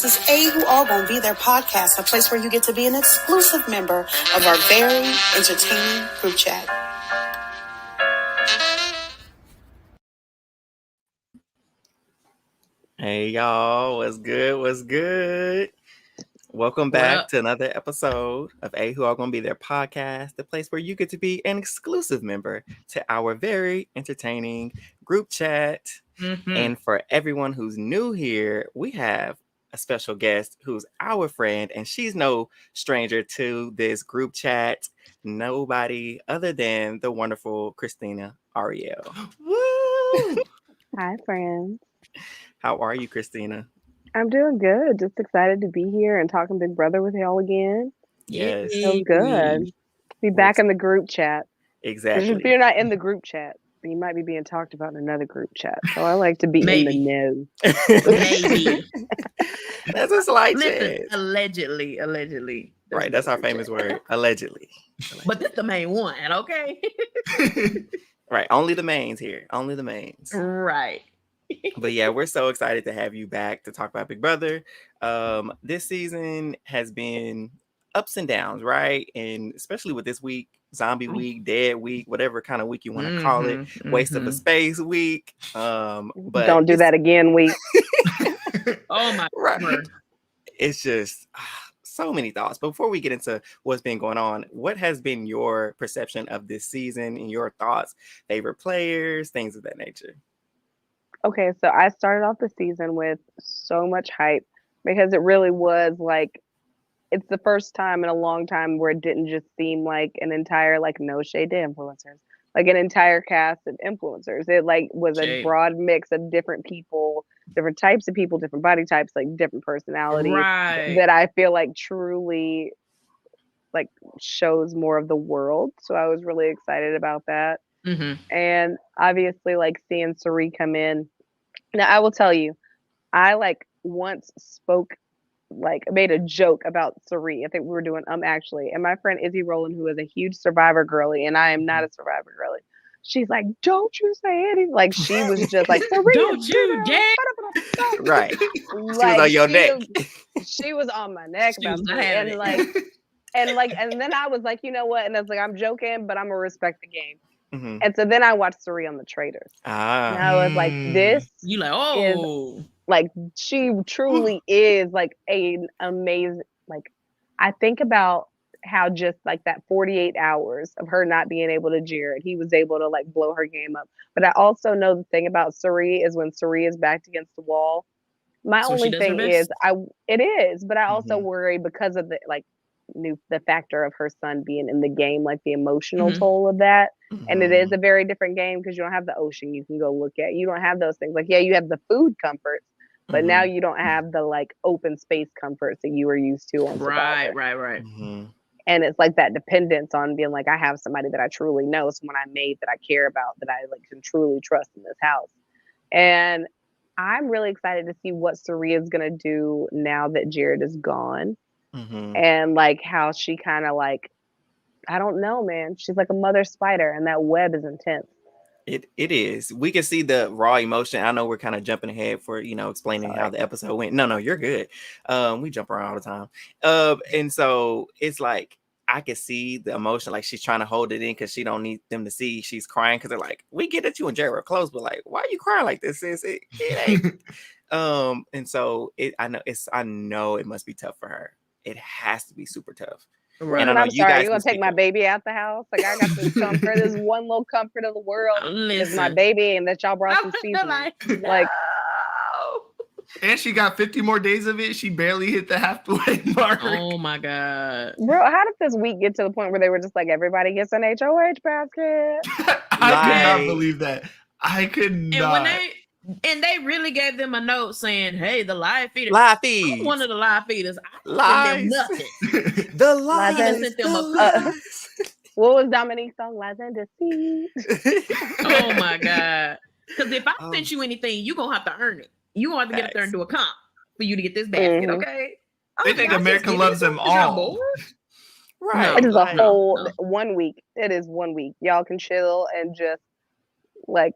This is A Who All Gonna Be Their podcast, a place where you get to be an exclusive member of our very entertaining group chat. Hey y'all, what's good? What's good? Welcome back to another episode of A Who All Gonna Be Their podcast, the place where you get to be an exclusive member to our very entertaining group chat. And for everyone who's new here, we have a special guest who's our friend, and she's no stranger to this group chat. Nobody other than the wonderful Krystina Arielle. Woo! Hi, friends. How are you, Krystina? I'm doing good. Just excited to be here and talking Big Brother with y'all again. Yes. Feels good. Be back in the group chat. Exactly. If you're not in the group chat, you might be being talked about in another group chat. So I like to be in the know. Maybe. That's a slight chance. Allegedly. Right, that's our famous word. Allegedly. But this is the main one, okay? Right, only the mains here. Only the mains. Right. But yeah, we're so excited to have you back to talk about Big Brother. This season has been ups and downs, right? And especially with this week, zombie week, dead week, whatever kind of week you want to call it, waste of a space week. But don't do that again week. Oh my God. It's just so many thoughts. But before we get into what's been going on, what has been your perception of this season and your thoughts, favorite players, things of that nature? Okay, so I started off the season with so much hype because it really was like, it's the first time in a long time where it didn't just seem like an entire, like, no shade to influencers, like an entire cast of influencers. It like was a broad mix of different people, different types of people, different body types, like different personalities that I feel like truly like shows more of the world. So I was really excited about that. And obviously like seeing Cirie come in. Now I will tell you, I like once made a joke about Cirie. I think we were doing actually, and my friend Izzy Rowland, who is a huge Survivor girlie, and I am not a Survivor girlie. She's like, "Don't you say anything." Like she was just like, "Cirie, don't you dare!" Right. She was on your neck. She was on my neck about it, and then I was like, you know what? And I was like, I'm joking, but I'm gonna respect the game. And so then I watched Cirie on The Traitors. And I was like, this you like, is like, she truly is like an amazing, like, I think about how just like that 48 hours of her not being able to Jared, he was able to like blow her game up. But I also know the thing about Cirie is when Cirie is backed against the wall, my only thing is it is, but I also worry because of the like the factor of her son being in the game, like the emotional toll of that. And it is a very different game because you don't have the ocean you can go look at. You don't have those things. Like, yeah, you have the food comforts, but now you don't have the like open space comforts that you were used to on Survivor. Right. And it's like that dependence on being like, I have somebody that I truly know, someone I made that I care about, that I like can truly trust in this house. And I'm really excited to see what Cirie is gonna do now that Jared is gone. And like how she kind of like, I don't know, man. She's like a mother spider, and that web is intense. It is. We can see the raw emotion. I know we're kind of jumping ahead for explaining how the episode went. No, you're good. We jump around all the time. And so it's like I can see the emotion, like she's trying to hold it in because she don't need them to see she's crying, because they're like, we get that you and Jared were close, but like, why are you crying like this, sis? It ain't. And so I know it must be tough for her. It has to be super tough. Right. And I'm sorry, you're gonna take my baby out the house? Like, I got this comfort, this one little comfort of the world is my baby, and that y'all brought some seasoning. Like, and she got 50 more days of it. She barely hit the halfway mark. Oh my God, bro! How did this week get to the point where they were just like, everybody gets an HOH basket? I could not believe that. I could not. And they really gave them a note saying, "Hey, the live feeder, one of the live feeders, I sent them nothing. The lies. What was Dominique's song? Lies and deceit. Oh my God! Because if I sent you anything, you gonna have to earn it. You gonna have to get up there and do a comp for you to get this basket, okay? They think America loves them all. Right. It is a whole 1 week. It is 1 week. Y'all can chill and just like.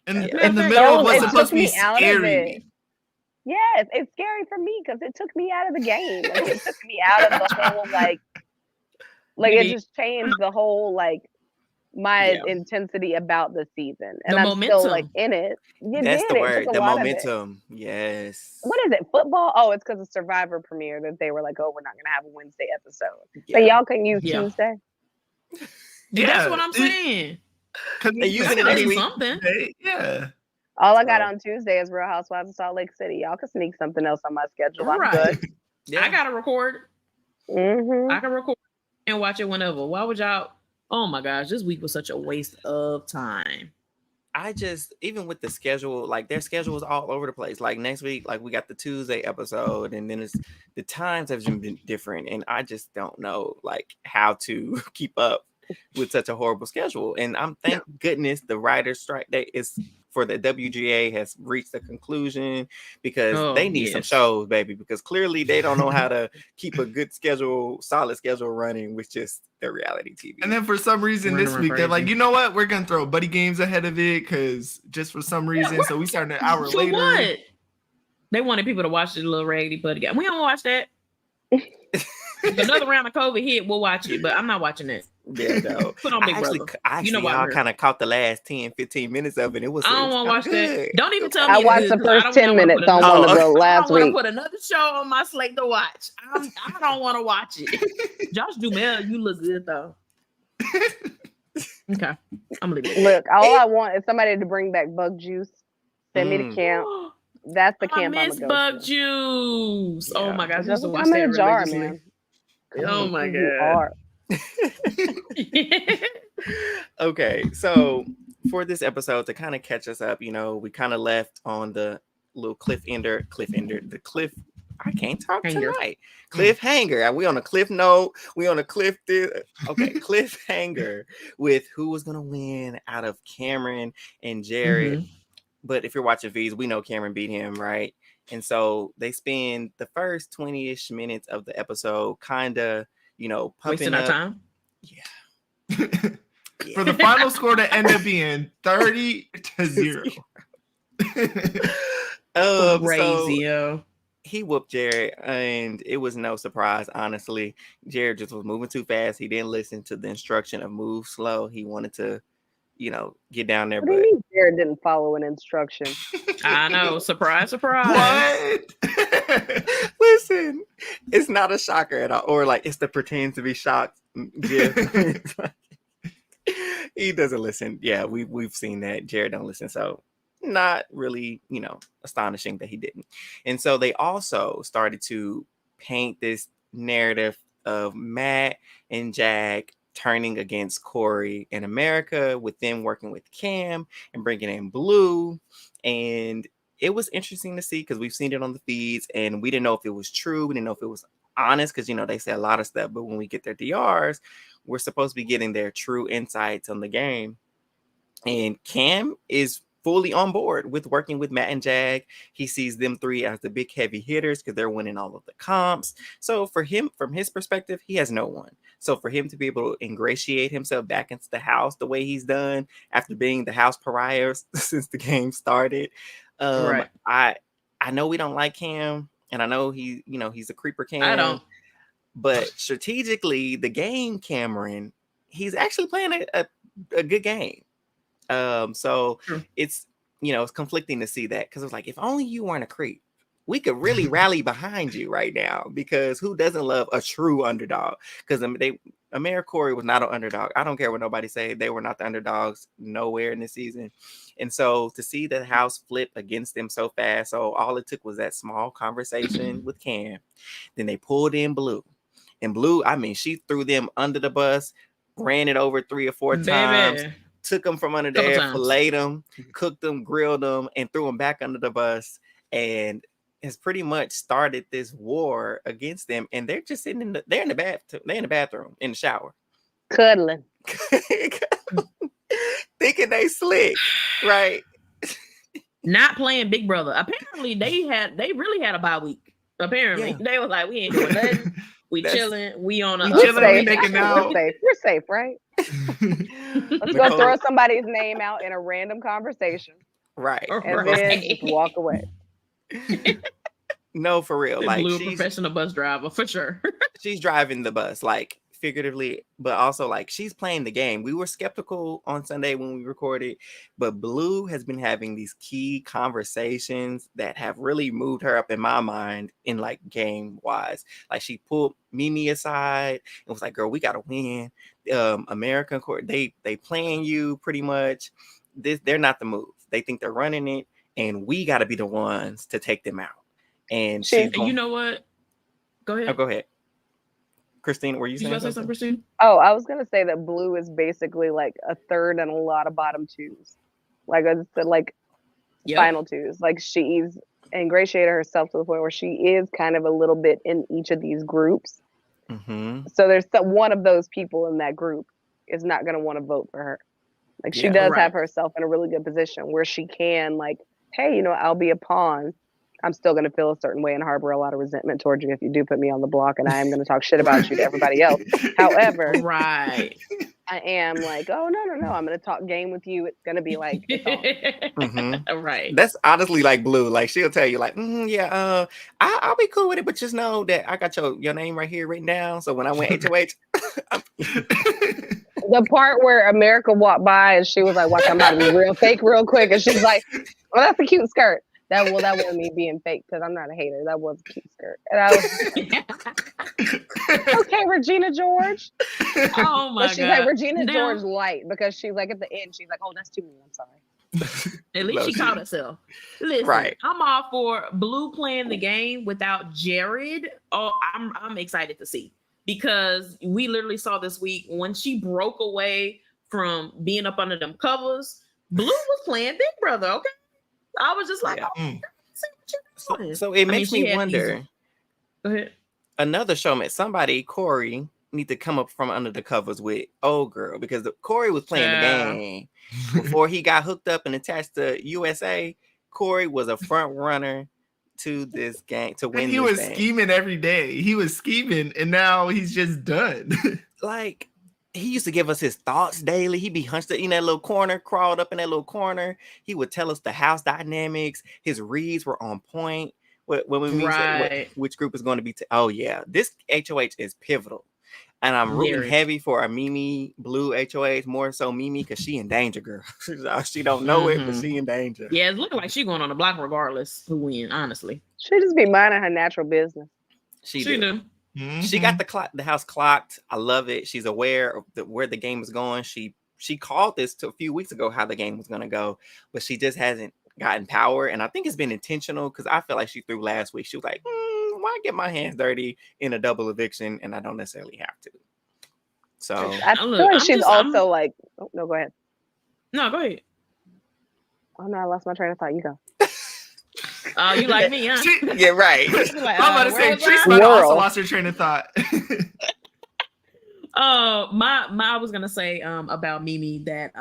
In the middle was supposed to be scary. Yes, it's scary for me because it took me out of the game. Like, it took me out of the whole like it just changed the whole like my intensity about the season, and I'm still like in it. That's the word, It took a the lot momentum. Of it. Yes. What is it? Football? Oh, it's because of Survivor premiere that they were like, "Oh, we're not gonna have a Wednesday episode, so y'all can use Tuesday." Yeah, that's what I'm saying. Because they're using it next week. Something. Yeah. All I got on Tuesday is Real Housewives of Salt Lake City. Y'all can sneak something else on my schedule. I'm good. I gotta record. I can record and watch it whenever. Why would y'all? Oh my gosh, this week was such a waste of time. I just, even with the schedule, like their schedule is all over the place. Like next week, like we got the Tuesday episode, and then the times have been different, and I just don't know like how to keep up with such a horrible schedule. And I'm thank goodness the writer's strike day is for the WGA has reached a conclusion, because they need some shows, baby, because clearly they don't know how to keep a good schedule, solid schedule running with just their reality TV. And then for some reason this week they're like, you know what, we're gonna throw Buddy Games ahead of it because just for some reason. So we started an hour later. What? They wanted people to watch the little raggedy Buddy Game. We don't watch that. If another round of COVID hit, we'll watch it, but I'm not watching it. Yeah, no. Put on Big Brother. You know what? I kind of caught the last 10, 15 minutes of it. I don't want to watch that. Don't even tell me. I watched the first 10 minutes on one of the last week. I want to put another show on my slate to watch. I don't want to watch it. Josh Duhamel, you look good though. Okay, I'm gonna leave it. Look, all I want is somebody to bring back Bug Juice. Send me to camp. That's the camp I I'm miss Bug Juice. Yeah. Oh my gosh, just watch that in a jar, man. Oh my god. Okay, so for this episode, to kind of catch us up, we kind of left on the little cliffhanger, I can't talk tonight. Cliffhanger. We on a cliff note. We on a cliff. Cliffhanger with who was gonna win out of Cameron and Jared. Mm-hmm. But if you're watching feeds, we know Cameron beat him, right? And so they spend the first 20-ish minutes of the episode kind of, pumping wasting our time. Yeah. For the final score to end up being 30-0. Crazy, yo. He whooped Jared, and it was no surprise, honestly. Jared just was moving too fast. He didn't listen to the instruction of move slow. He wanted to, get down there. What do you mean Jared didn't follow an instruction? I know. Surprise, surprise. What? Listen, it's not a shocker at all. Or it's the pretend to be shocked. He doesn't listen. Yeah, we've seen that. Jared don't listen. So not really, astonishing that he didn't. And so they also started to paint this narrative of Matt and Jack turning against Corey in America, with them working with Cam and bringing in Blue. And it was interesting to see because we've seen it on the feeds and we didn't know if it was true. We didn't know if it was honest because, they say a lot of stuff. But when we get their DRs, we're supposed to be getting their true insights on the game. And Cam is fully on board with working with Matt and Jag. He sees them three as the big heavy hitters because they're winning all of the comps. So for him, from his perspective, he has no one. So for him to be able to ingratiate himself back into the house the way he's done after being the house pariah since the game started. Right. I know we don't like Cam, and I know he's a creeper Cam. I don't. But strategically, the game Cameron, he's actually playing a good game. So it's, it's conflicting to see that because it's like, if only you weren't a creep, we could really rally behind you right now, because who doesn't love a true underdog? Because AmeriCorey was not an underdog. I don't care what nobody say. They were not the underdogs nowhere in this season. And so to see the house flip against them so fast. So all it took was that small conversation with Cam. Then they pulled in Blue. And Blue, she threw them under the bus, ran it over 3 or 4 times. Took them from under there, filleted them, cooked them, grilled them, and threw them back under the bus, and has pretty much started this war against them. And they're just sitting in the bathroom, in the shower, cuddling, thinking they slick, right? Not playing Big Brother. Apparently, they really had a bye week. Apparently, they was like, we ain't doing nothing. We chilling. We on a chilling. We're safe, right? Let's go throw somebody's name out in a random conversation. Right. And then just walk away. No, for real. Like Blue, she's professional bus driver for sure. she's driving the bus, like figuratively, but also like she's playing the game. We were skeptical on Sunday when we recorded, but Blue has been having these key conversations that have really moved her up in my mind in like game wise. Like she pulled Mimi aside and was like, "Girl, we gotta win. American court, they playing you pretty much. They're not the move. They think they're running it, and we gotta be the ones to take them out." And you know what? Go ahead. Oh, go ahead. Krystina, were you saying something? Krystina? Oh, I was gonna say that Blue is basically like a third and a lot of bottom twos. Like I said, like final twos. Like she's ingratiated herself to the point where she is kind of a little bit in each of these groups. Mm-hmm. So there's one of those people in that group is not gonna want to vote for her. Like she does have herself in a really good position where she can like, hey, you know, I'll be a pawn. I'm still going to feel a certain way and harbor a lot of resentment towards you if you do put me on the block, and I am going to talk shit about you to everybody else. However, I am like, oh, no. I'm going to talk game with you. It's going to be like, right. That's honestly like Blue. Like she'll tell you like, I'll be cool with it, but just know that I got your name right here written down. So when I went HOH, the part where America walked by and she was like, watch, I'm about to be real fake real quick. And she's like, well, that's a cute skirt. That wasn't me being fake because I'm not a hater. That was a cute skirt. And I was okay, Regina George. Oh my God. She's like Regina George light because she's like at the end, she's like, oh, that's too many. I'm sorry. At least she caught herself. Listen, I'm all for Blue playing the game without Jared. Oh, I'm excited to see, because we literally saw this week when she broke away from being up under them covers. Blue was playing Big Brother. Okay. I was just like, so it makes me wonder. Go ahead. Another showmate, somebody, Corey, need to come up from under the covers with old girl, because Corey was playing the game before he got hooked up and attached to USA. Corey was a front runner to this game to win. And he was scheming every day. He was scheming, and now he's just done. Like, he used to give us his thoughts daily. He'd be hunched in that little corner, crawled up in that little corner. He would tell us the house dynamics. His reads were on point. When we said which group is going to be. This HOH is pivotal. And I'm rooting heavy for a Mimi Blue HOH, more so Mimi, because she in danger, girl. She don't know it, but she in danger. Yeah, it's looking like she going on the block regardless who win, honestly. She just be minding her natural business. She do. Mm-hmm. She got the house clocked. I love it. She's aware of where the game is going. She called this a few weeks ago how the game was going to go, but she just hasn't gotten power. And I think it's been intentional, because I feel like she threw last week. She was like, why get my hands dirty in a double eviction, and I don't necessarily have to. So I feel like she's also like, oh no, go ahead. No, go ahead. Oh no, I lost my train of thought. You go. Oh, you like me, huh? Yeah, right. Like, I'm about to say, Tree also lost her train of thought. I was gonna say about Mimi that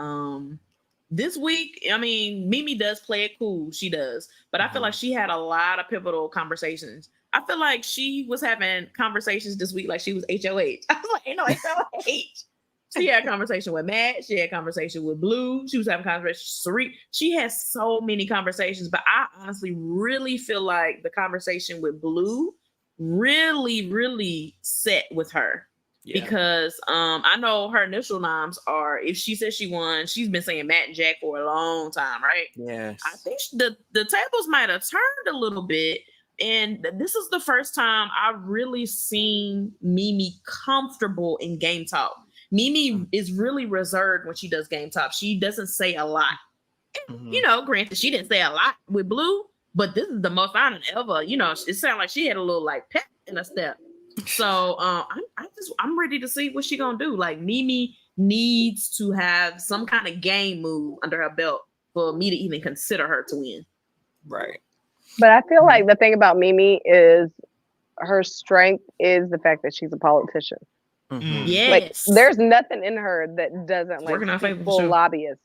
this week, I mean, Mimi does play it cool. She does, but I feel like she had a lot of pivotal conversations. I feel like she was having conversations this week like she was HOH. I was like, ain't no HOH. She had a conversation with Matt. She had a conversation with Blue. She was having conversations with Sari. She has so many conversations, but I honestly really feel like the conversation with Blue really, really set with her. Yeah. Because I know her initial noms are, if she says she won, she's been saying Matt and Jack for a long time, right? Yes. I think the tables might have turned a little bit. And this is the first time I've really seen Mimi comfortable in game talk. Mimi is really reserved when she does game talk. She doesn't say a lot. Mm-hmm. You know, granted, she didn't say a lot with Blue, but this is the most honest ever. You know, it sounded like she had a little like pep in her step. So I'm ready to see what she gonna do. Like, Mimi needs to have some kind of game move under her belt for me to even consider her to win. Right. But I feel like the thing about Mimi is her strength is the fact that she's a politician. Mm-hmm. Yes. Like, there's nothing in her that doesn't like full lobbyist.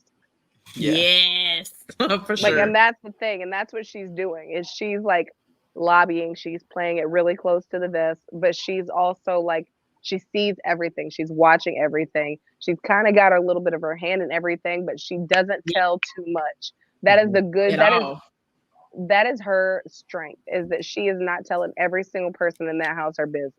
Yeah. Yes. For sure. Like, and that's the thing, and that's what she's doing, is she's like lobbying, she's playing it really close to the vest, but she's also like, she sees everything, she's watching everything, she's kind of got a little bit of her hand in everything, but she doesn't tell too much. That is the good that is her strength, is that she is not telling every single person in that house her business.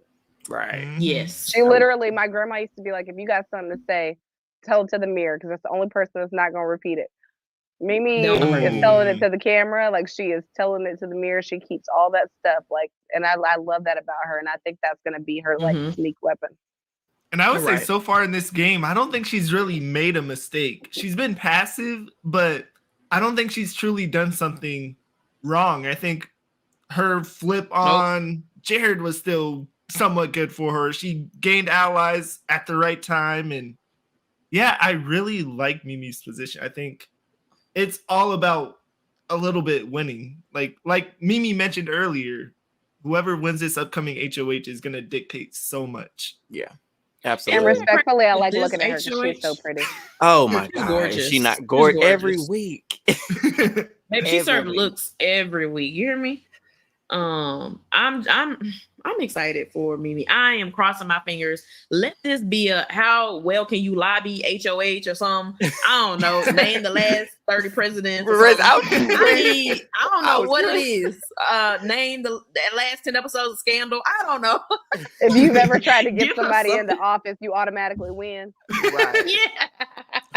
Right. Yes. She literally, my grandma used to be like, if you got something to say, tell it to the mirror, because that's the only person that's not going to repeat it. Mimi is telling it to the camera, like she is telling it to the mirror. She keeps all that stuff, like, and I love that about her, and I think that's going to be her like sneak weapon. And I would say so far in this game, I don't think she's really made a mistake. She's been passive, but I don't think she's truly done something wrong. I think her flip on Jared was still somewhat good for her. She gained allies at the right time, and yeah, I really like Mimi's position. I think it's all about a little bit winning. Like Mimi mentioned earlier, whoever wins this upcoming HOH is going to dictate so much. Yeah, absolutely. And respectfully, I like looking at her because she's so pretty. Oh my God. Gorgeous. She not gorgeous every week. Maybe she serves looks every week. You hear me? I'm excited for Mimi. I am crossing my fingers. Let this be a how well can you lobby HOH or something? I don't know. Name the last 30 presidents. I don't know what it is. Name the last 10 episodes of Scandal. I don't know. If you've ever tried to get somebody in the office, you automatically win. Right. Yeah.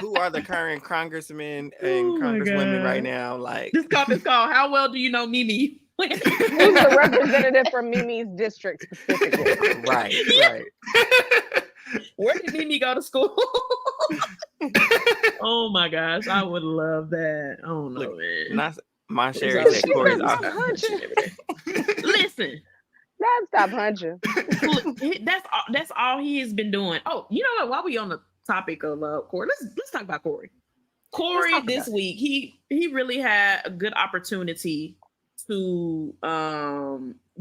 Who are the current congressmen and congresswomen right now? Like this is called How Well Do You Know Mimi? Who's the representative from Mimi's district specifically? Right. Where did Mimi go to school? Oh my gosh, I would love that. Oh no, man. My Sherry said Corey's Listen. Stop hunching. That's all he has been doing. Oh, you know what? While we on the topic of Corey, let's talk about Corey. Corey this week, he really had a good opportunity to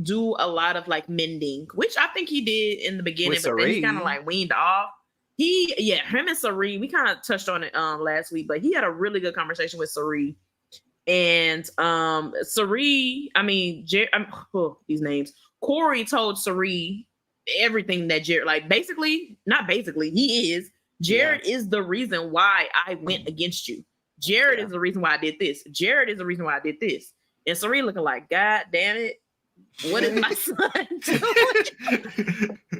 do a lot of like mending, which I think he did in the beginning, but then he kind of like weaned off. Him and Sari, we kind of touched on it last week, but he had a really good conversation with Sari. And Sari, these names. Corey told Sari everything that Jared, Jared is the reason why I went against you. Jared is the reason why I did this. Jared is the reason why I did this. And Sari looking like, God damn it, what is my son doing?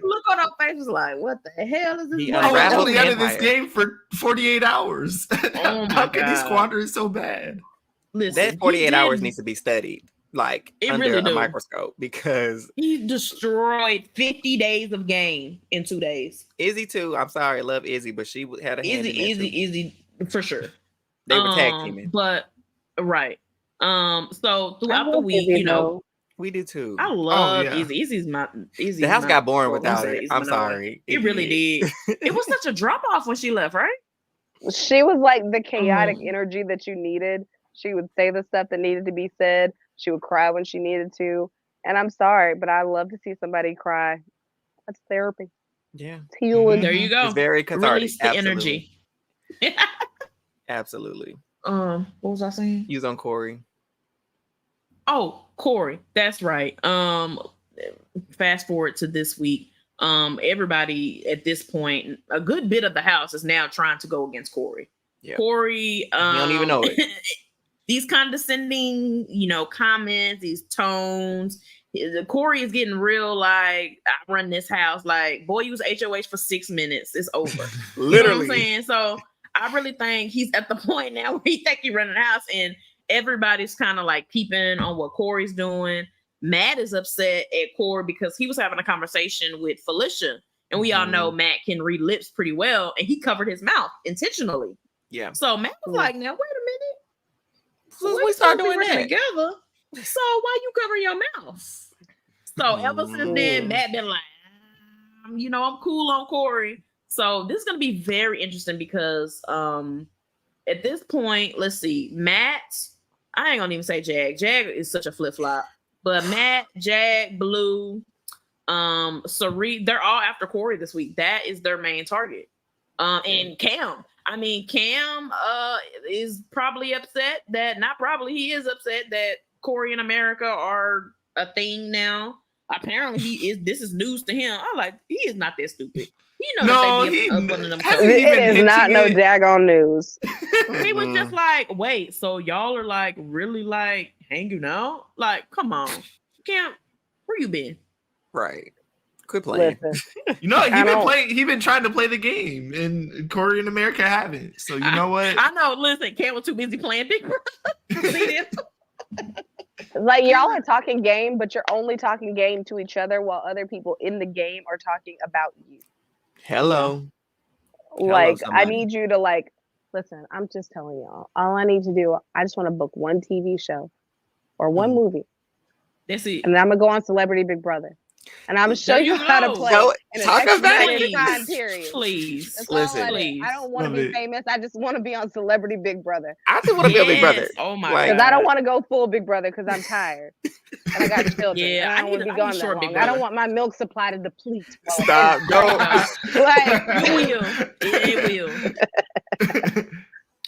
Look on her face, like, what the hell is this? I was only out of this game for 48 hours. Oh my How can he squander it so bad? Listen, that 48 hours needs to be studied, like under really a microscope, because he destroyed 50 days of game in 2 days. Izzy too. I'm sorry, I love Izzy, but she had a hand in Izzy for sure. They were tag teaming, but right. So throughout the week, Izzy, we do too. I love Izzy. Izzy's the house got boring without her. I'm sorry. It really did. It was such a drop off when she left, right? She was like the chaotic energy that you needed. She would say the stuff that needed to be said. She would cry when she needed to. And I'm sorry, but I love to see somebody cry. That's therapy. Yeah. It's healing. There you go. It's very cathartic. Release the energy. Absolutely. What was I saying? Use on Corey. Oh, Corey. That's right. Fast forward to this week. Everybody at this point, a good bit of the house is now trying to go against Corey. Yeah. Corey, you don't even know it. These condescending, comments, these tones. Corey is getting real like, I run this house. Like, boy, you was HOH for 6 minutes. It's over. Literally. You know what I'm saying? So I really think he's at the point now where he think he running the house, and everybody's kind of like peeping on what Corey's doing. Matt is upset at Corey because he was having a conversation with Felicia, and we all know Matt can read lips pretty well, and he covered his mouth intentionally. Yeah. So Matt was like, now, wait a minute. So we start doing that together. So why you cover your mouth? So ever since then, Matt been like, I'm cool on Corey. So this is going to be very interesting because at this point, let's see, Matt, I ain't going to even say Jag. Jag is such a flip-flop. But Matt, Jag, Blue, Sari, they're all after Corey this week. That is their main target. And Cam. Cam is probably upset he is upset that Corey and America are a thing now. Apparently this is news to him. I'm like, he is not that stupid. One of them. It is not no daggone news. He was just like, wait, so y'all are like really like hanging out. Like, come on, you can't. Where you been? Right. Quit playing. You know, he been trying to play the game, and Corey and America haven't. So you know what? I know. Listen, Cam was too busy playing Big Brother. Like, y'all are talking game, but you're only talking game to each other while other people in the game are talking about you. Hello. Like, I need you to, like, listen, I'm just telling y'all. All I need to do, I just want to book one TV show or one movie. That's it. And then I'm going to go on Celebrity Big Brother. And I'm going to show you how to play. Talk about it. Time period. Please. That's listen. I don't want to be famous. I just want to be on Celebrity Big Brother. I just want to be a Big Brother. Oh my God. Because I don't want to go full Big Brother because I'm tired. And I got children. Yeah, and I don't want to be gone that long. I don't want my milk supply to deplete. Stop. Don't. It will.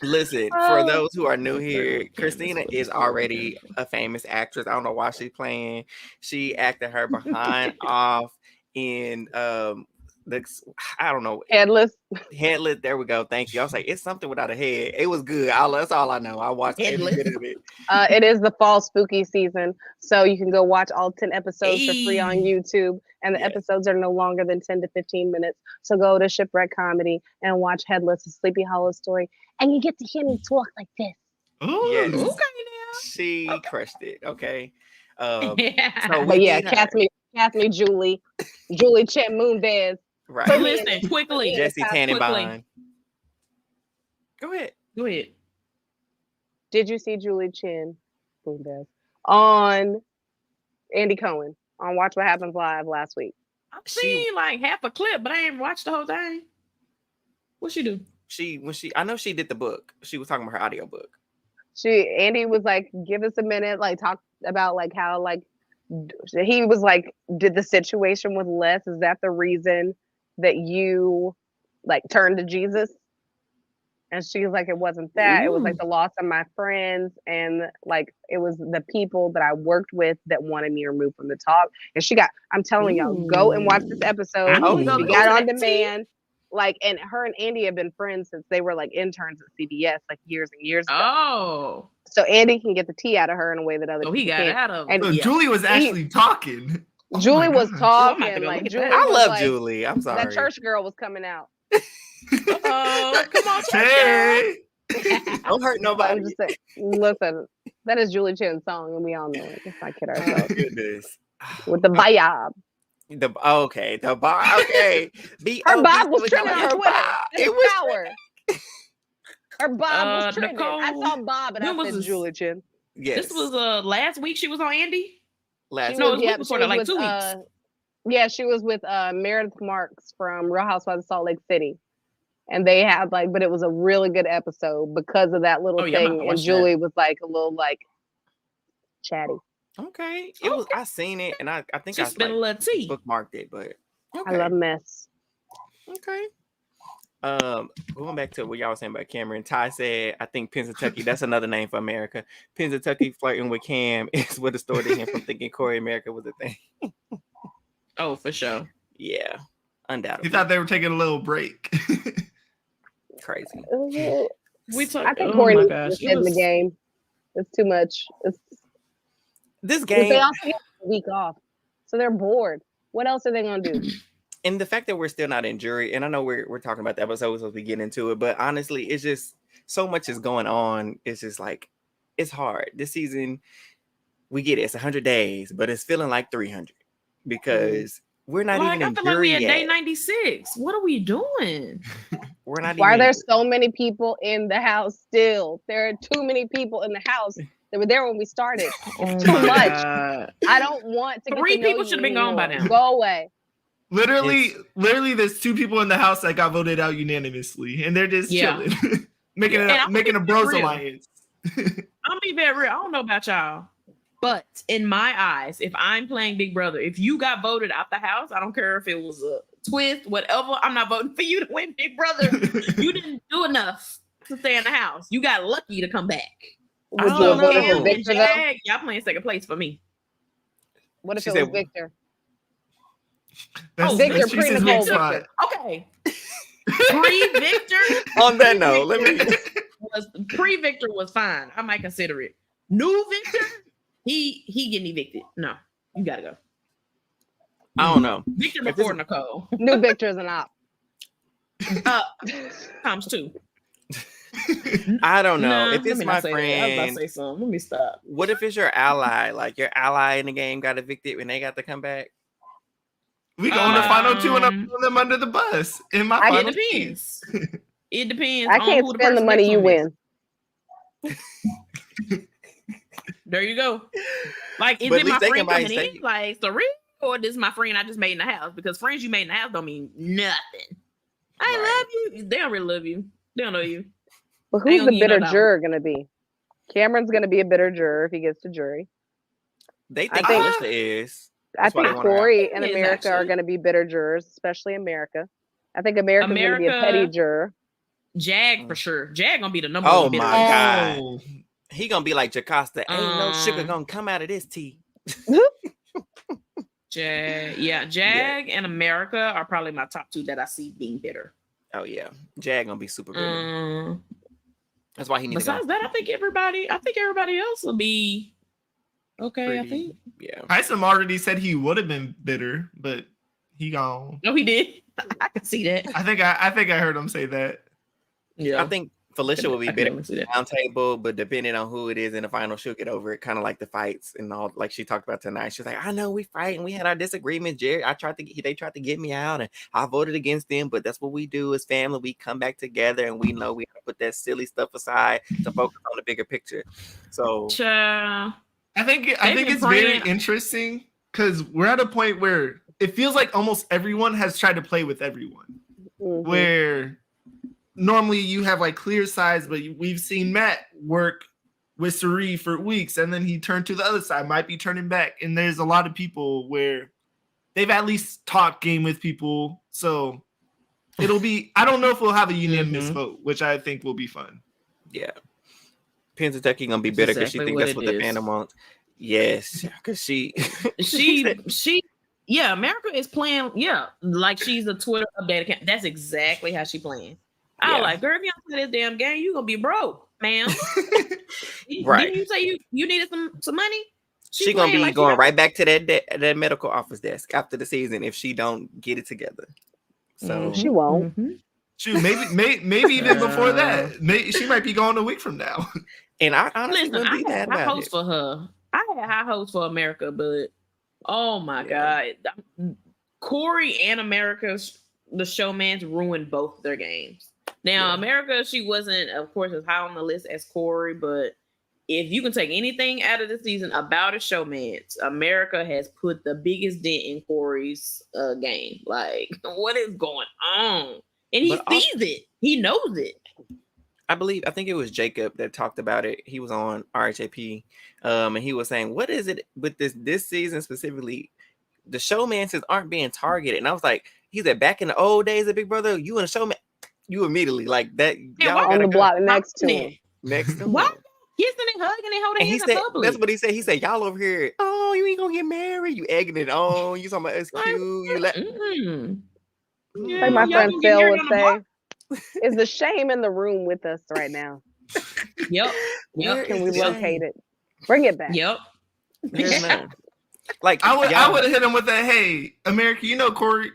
Listen, for those who are new here, Krystina is already a famous actress. I don't know why she's playing. She acted her behind off in I don't know. Headless. There we go. Thank you. I was like, it's something without a head. It was good. That's all I know. I watched every bit of it. It is the fall spooky season, so you can go watch all 10 episodes for free on YouTube. And the episodes are no longer than 10 to 15 minutes. So go to Shipwreck Comedy and watch Headless, a Sleepy Hollow story, and you get to hear me talk like this. Yes. Okay, now. She crushed it. Okay. So cast me Julie Chen Moonves. Right. So listen, quickly. Jesse Tannenbaum. Go ahead. Did you see Julie Chen Moonves on Andy Cohen on Watch What Happens Live last week? I've seen like half a clip, but I ain't watched the whole thing. What she do? I know she did the book. She was talking about her audio book. Andy was like, give us a minute, like talk about like how like he was like, did the situation with Les, is that the reason that you like turned to Jesus? And she was like, it wasn't that. Ooh. It was like the loss of my friends, and like it was the people that I worked with that wanted me removed from the talk. And I'm telling y'all, go and watch this episode. We got it on demand. Like, and her and Andy have been friends since they were like interns at CBS, like years and years ago. Oh. So Andy can get the tea out of her in a way that other people he got can't. it out of and Julie was actually talking. Julie was talking. Like Julie I love like, Julie. I'm sorry. That church girl was coming out. Oh, come on, hey. Don't hurt nobody. I'm just saying, listen, that is Julie Chen's song, and we all know it. Let's not kid ourselves. Oh, goodness. With the Byyyeee. The bar. Okay. Her Bob was trending on Twitter. It was power. Her Bob was trending. Nicole, I saw Bob and I said Julie Chen. Yes. This was last week. She was on Andy. Last week. It was before that, like 2 weeks. Yeah, she was with Meredith Marks from Real Housewives of Salt Lake City, and they had like, but it was a really good episode because of that little thing. And Julie was like a little like chatty. Okay, it was. I seen it, and I think I spent a little tea. Bookmarked it, but I love mess. Okay. Going back to what y'all was saying about Cameron, Ty said, I think Pennsylvania, that's another name for America. Pennsylvania flirting with Cam is what distorted him from thinking Corey America was a thing. Oh, for sure. Yeah, undoubtedly. He thought they were taking a little break. Crazy. I think Corey needs to get in the game. It's too much. This game. They also get a week off, so they're bored. What else are they gonna do? And the fact that we're still not in jury, and I know we're talking about the episodes as we get into it, but honestly, it's just so much is going on. It's just like, it's hard. This season, we get it. It's 100 days, but it's feeling like 300 because we're not even in jury like we at yet. day 96. What are we doing? We're not. Why are there so many people in the house still? There are too many people in the house. They were there when we started. Too much. God. I don't want to. 3 people should have been gone by now. Go away. Literally, there's 2 people in the house that got voted out unanimously, and they're just chilling, making a bros alliance. I'll be very real. I don't know about y'all, but in my eyes, if I'm playing Big Brother, if you got voted out the house, I don't care if it was a twist, whatever. I'm not voting for you to win Big Brother. You didn't do enough to stay in the house. You got lucky to come back. Would you have voted for Victor though? Y'all playing second place for me. What if it was Victor? Victor pre-Nicole Victor. Okay. Pre-Victor. On that note, pre-Victor was fine. I might consider it. New Victor. He getting evicted. No, you gotta go. I don't know. Victor before Nicole. New Victor is an op. Times 2. I don't know. Nah, if it's my friend, I was about to say something. Let me stop. What if it's your ally? Like your ally in the game got evicted when they got to come back. We go on the final 2 and I'm throwing them under the bus. In my final it depends. It depends. I can't spend the money you win. There you go. Like, is it my friend coming in? Like, the real, or this is my friend I just made in the house? Because friends you made in the house don't mean nothing. I love you. They don't really love you. They don't know you. But who's the bitter juror going to be? Cameron's going to be a bitter juror if he gets to jury. They think Alyssa is. I think Corey and America are going to be bitter jurors, especially America. I think America's going to be a petty juror. Jag for sure. Jag going to be the number one bitter. Oh my God. He going to be like Jocasta. Ain't no sugar going to come out of this tea. Jag and America are probably my top 2 that I see being bitter. Oh yeah, Jag gonna be super bitter. That's why he needs. Besides that, I think everybody else will be okay. I think. Yeah. Tyson already said he would have been bitter, but he gone. No, he did. I can see that. I think I heard him say that. Yeah, I think Felicia will be bitter round table, but depending on who it is in the final, she'll get over it. Kind of like the fights and all, like she talked about tonight. She's like, I know we fight and we had our disagreements. Jerry, they tried to get me out, and I voted against them, but that's what we do as family. We come back together, and we know we have to put that silly stuff aside to focus on the bigger picture. So, I think it's very interesting because we're at a point where it feels like almost everyone has tried to play with everyone, where normally you have like clear sides, but we've seen Matt work with Sari for weeks, and then he turned to the other side, might be turning back. And there's a lot of people where they've at least talked game with people. So it'll be, I don't know if we'll have a unanimous vote, which I think will be fun. Yeah. Pennsylvania gonna be bitter because she thinks that's what the fandom wants. Yes, because she America is playing, like she's a Twitter update account. That's exactly how she playing. I was like, girl, if you don't play this damn game, you gonna be broke, man. Right? Didn't you say you needed some money? She gonna be going right back to that medical office desk after the season if she don't get it together. So she won't. Shoot, maybe even before that, she might be going a week from now. And I honestly wouldn't be mad about it. For her. I had high hopes for America, but oh my God, Corey and America's the showmans ruined both their games. Now, America, she wasn't, of course, as high on the list as Corey, but if you can take anything out of the season about a showmans, America has put the biggest dent in Corey's game. Like, what is going on? And he sees it. He knows it. I think it was Jacob that talked about it. He was on RHAP, and he was saying, what is it with this season specifically? The showmances aren't being targeted. And I was like, he said, back in the old days of Big Brother, you and a showman, you immediately like that. Y'all on the block next to him. Next to him. What? Kissing and hugging and holding hands in public. That's what he said. He said, y'all over here, oh, you ain't gonna get married. You egging it on. You talking about it's cute. You let like my friend Phil would say, is the shame in the room with us right now? Yep. Can we locate it? Bring it back. Yep. Like I would have hit him with that. Hey, America, Corey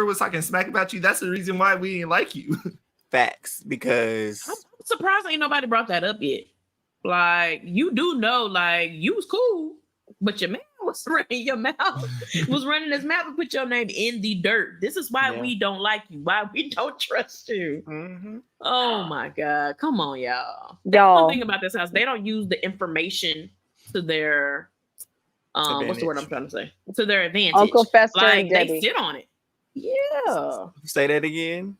was talking smack about you. That's the reason why we didn't like you. Facts, because I'm surprised ain't nobody brought that up yet. Like, you do know, like, you was cool, but your man was running your mouth, was running his mouth and put your name in the dirt. This is why we don't like you, why we don't trust you. Oh my God. Come on, y'all. That's one thing about this house. They don't use the information to their what's the word I'm trying to say? To their advantage. Uncle Fester and Debbie. They sit on it. Yeah. Say that again.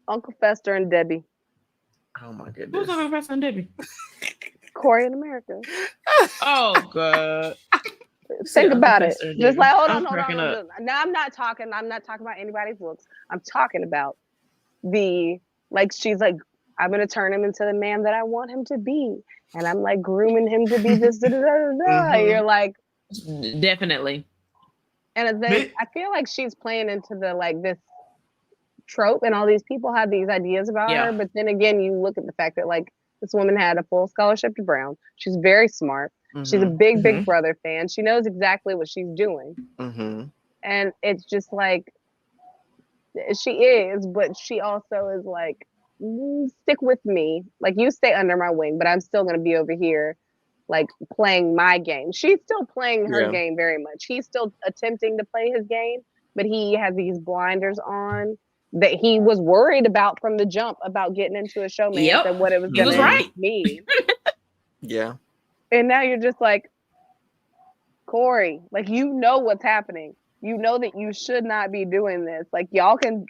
Uncle Fester and Debbie. Oh my goodness. Who's Uncle Fester and Debbie? Corey in America. Oh God. Think about it. Just like hold on. Now I'm not talking about anybody's looks. I'm talking about she's like, I'm gonna turn him into the man that I want him to be. And I'm like grooming him to be this. You're like, definitely. And then I feel like she's playing into the this trope, and all these people have these ideas about her. But then again, you look at the fact that this woman had a full scholarship to Brown. She's very smart. She's a big Brother fan. She knows exactly what she's doing. And it's just like, she is, but she also is like, stick with me. Like, you stay under my wing, but I'm still going to be over here, like, playing my game. She's still playing her game very much. He's still attempting to play his game, but he has these blinders on that he was worried about from the jump about getting into a showmance and what it was going to mean. Yeah. And now you're just like, Corey, like, you know what's happening. You know that you should not be doing this. Like, y'all can,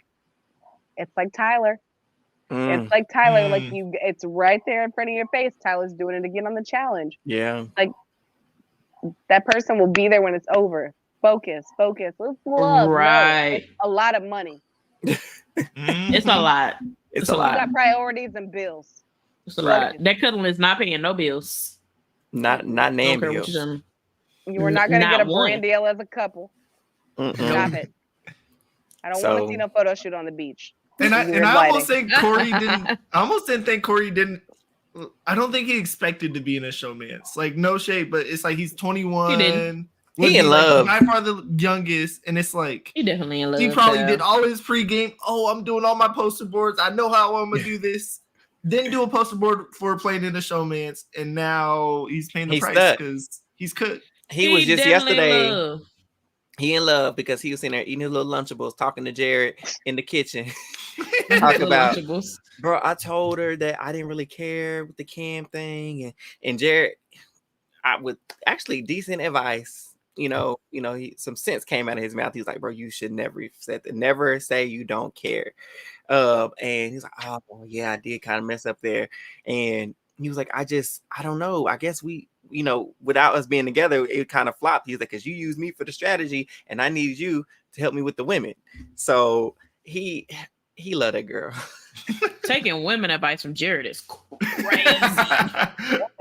it's like Tyler. It's like Tyler, like, it's right there in front of your face. Tyler's doing it again on the challenge. Yeah. Like, that person will be there when it's over. Focus. Let's love. Right. No, it's a lot of money. It's a lot. It's a lot. You got priorities and bills. It's a lot. That cuddling is not paying no bills. Not name bills. You were not going to get a brand deal as a couple. Stop it. I don't want to see no photo shoot on the beach. And I almost think Corey didn't. I almost didn't think Corey didn't. I don't think he expected to be in a showmance. Like, no shade, but it's like he's 21. He didn't. He in love. By far the youngest, and it's like he definitely in love. He probably did all his pregame. Oh, I'm doing all my poster boards. I know how I'm gonna do this. Didn't do a poster board for playing in a showmance, and now he's paying the price because he's cooked. He was just yesterday. He in love because he was in there eating his little Lunchables, talking to Jared in the kitchen. Talk about, bro, I told her that I didn't really care with the cam thing, and Jared, I would actually decent advice. You know, some sense came out of his mouth. He was like, bro, you should never say that. Never say you don't care. And he's like, oh yeah, I did kind of mess up there. And he was like, I don't know. I guess we, without us being together, it kind of flopped. He's like, because you used me for the strategy and I needed you to help me with the women. So he loved that girl. Taking women advice from Jared is crazy.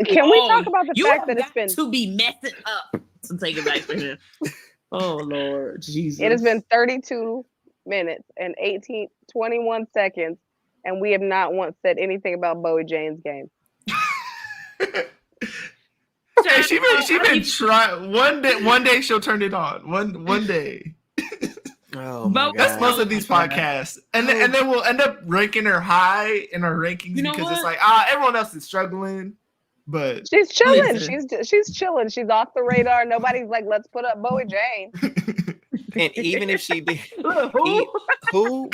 Can we talk about the fact that it's been to be messing up to take advice from him? Oh Lord Jesus. It has been 32 minutes and 21 seconds, and we have not once said anything about Bowie Jane's game. Okay, she been trying. One day she'll turn it on. One day. Oh my God. That's most of these podcasts, and then we'll end up ranking her high in our rankings because it's like everyone else is struggling, but she's chilling. She's chilling. She's off the radar. Nobody's like, let's put up Bowie Jane. And even if she did, who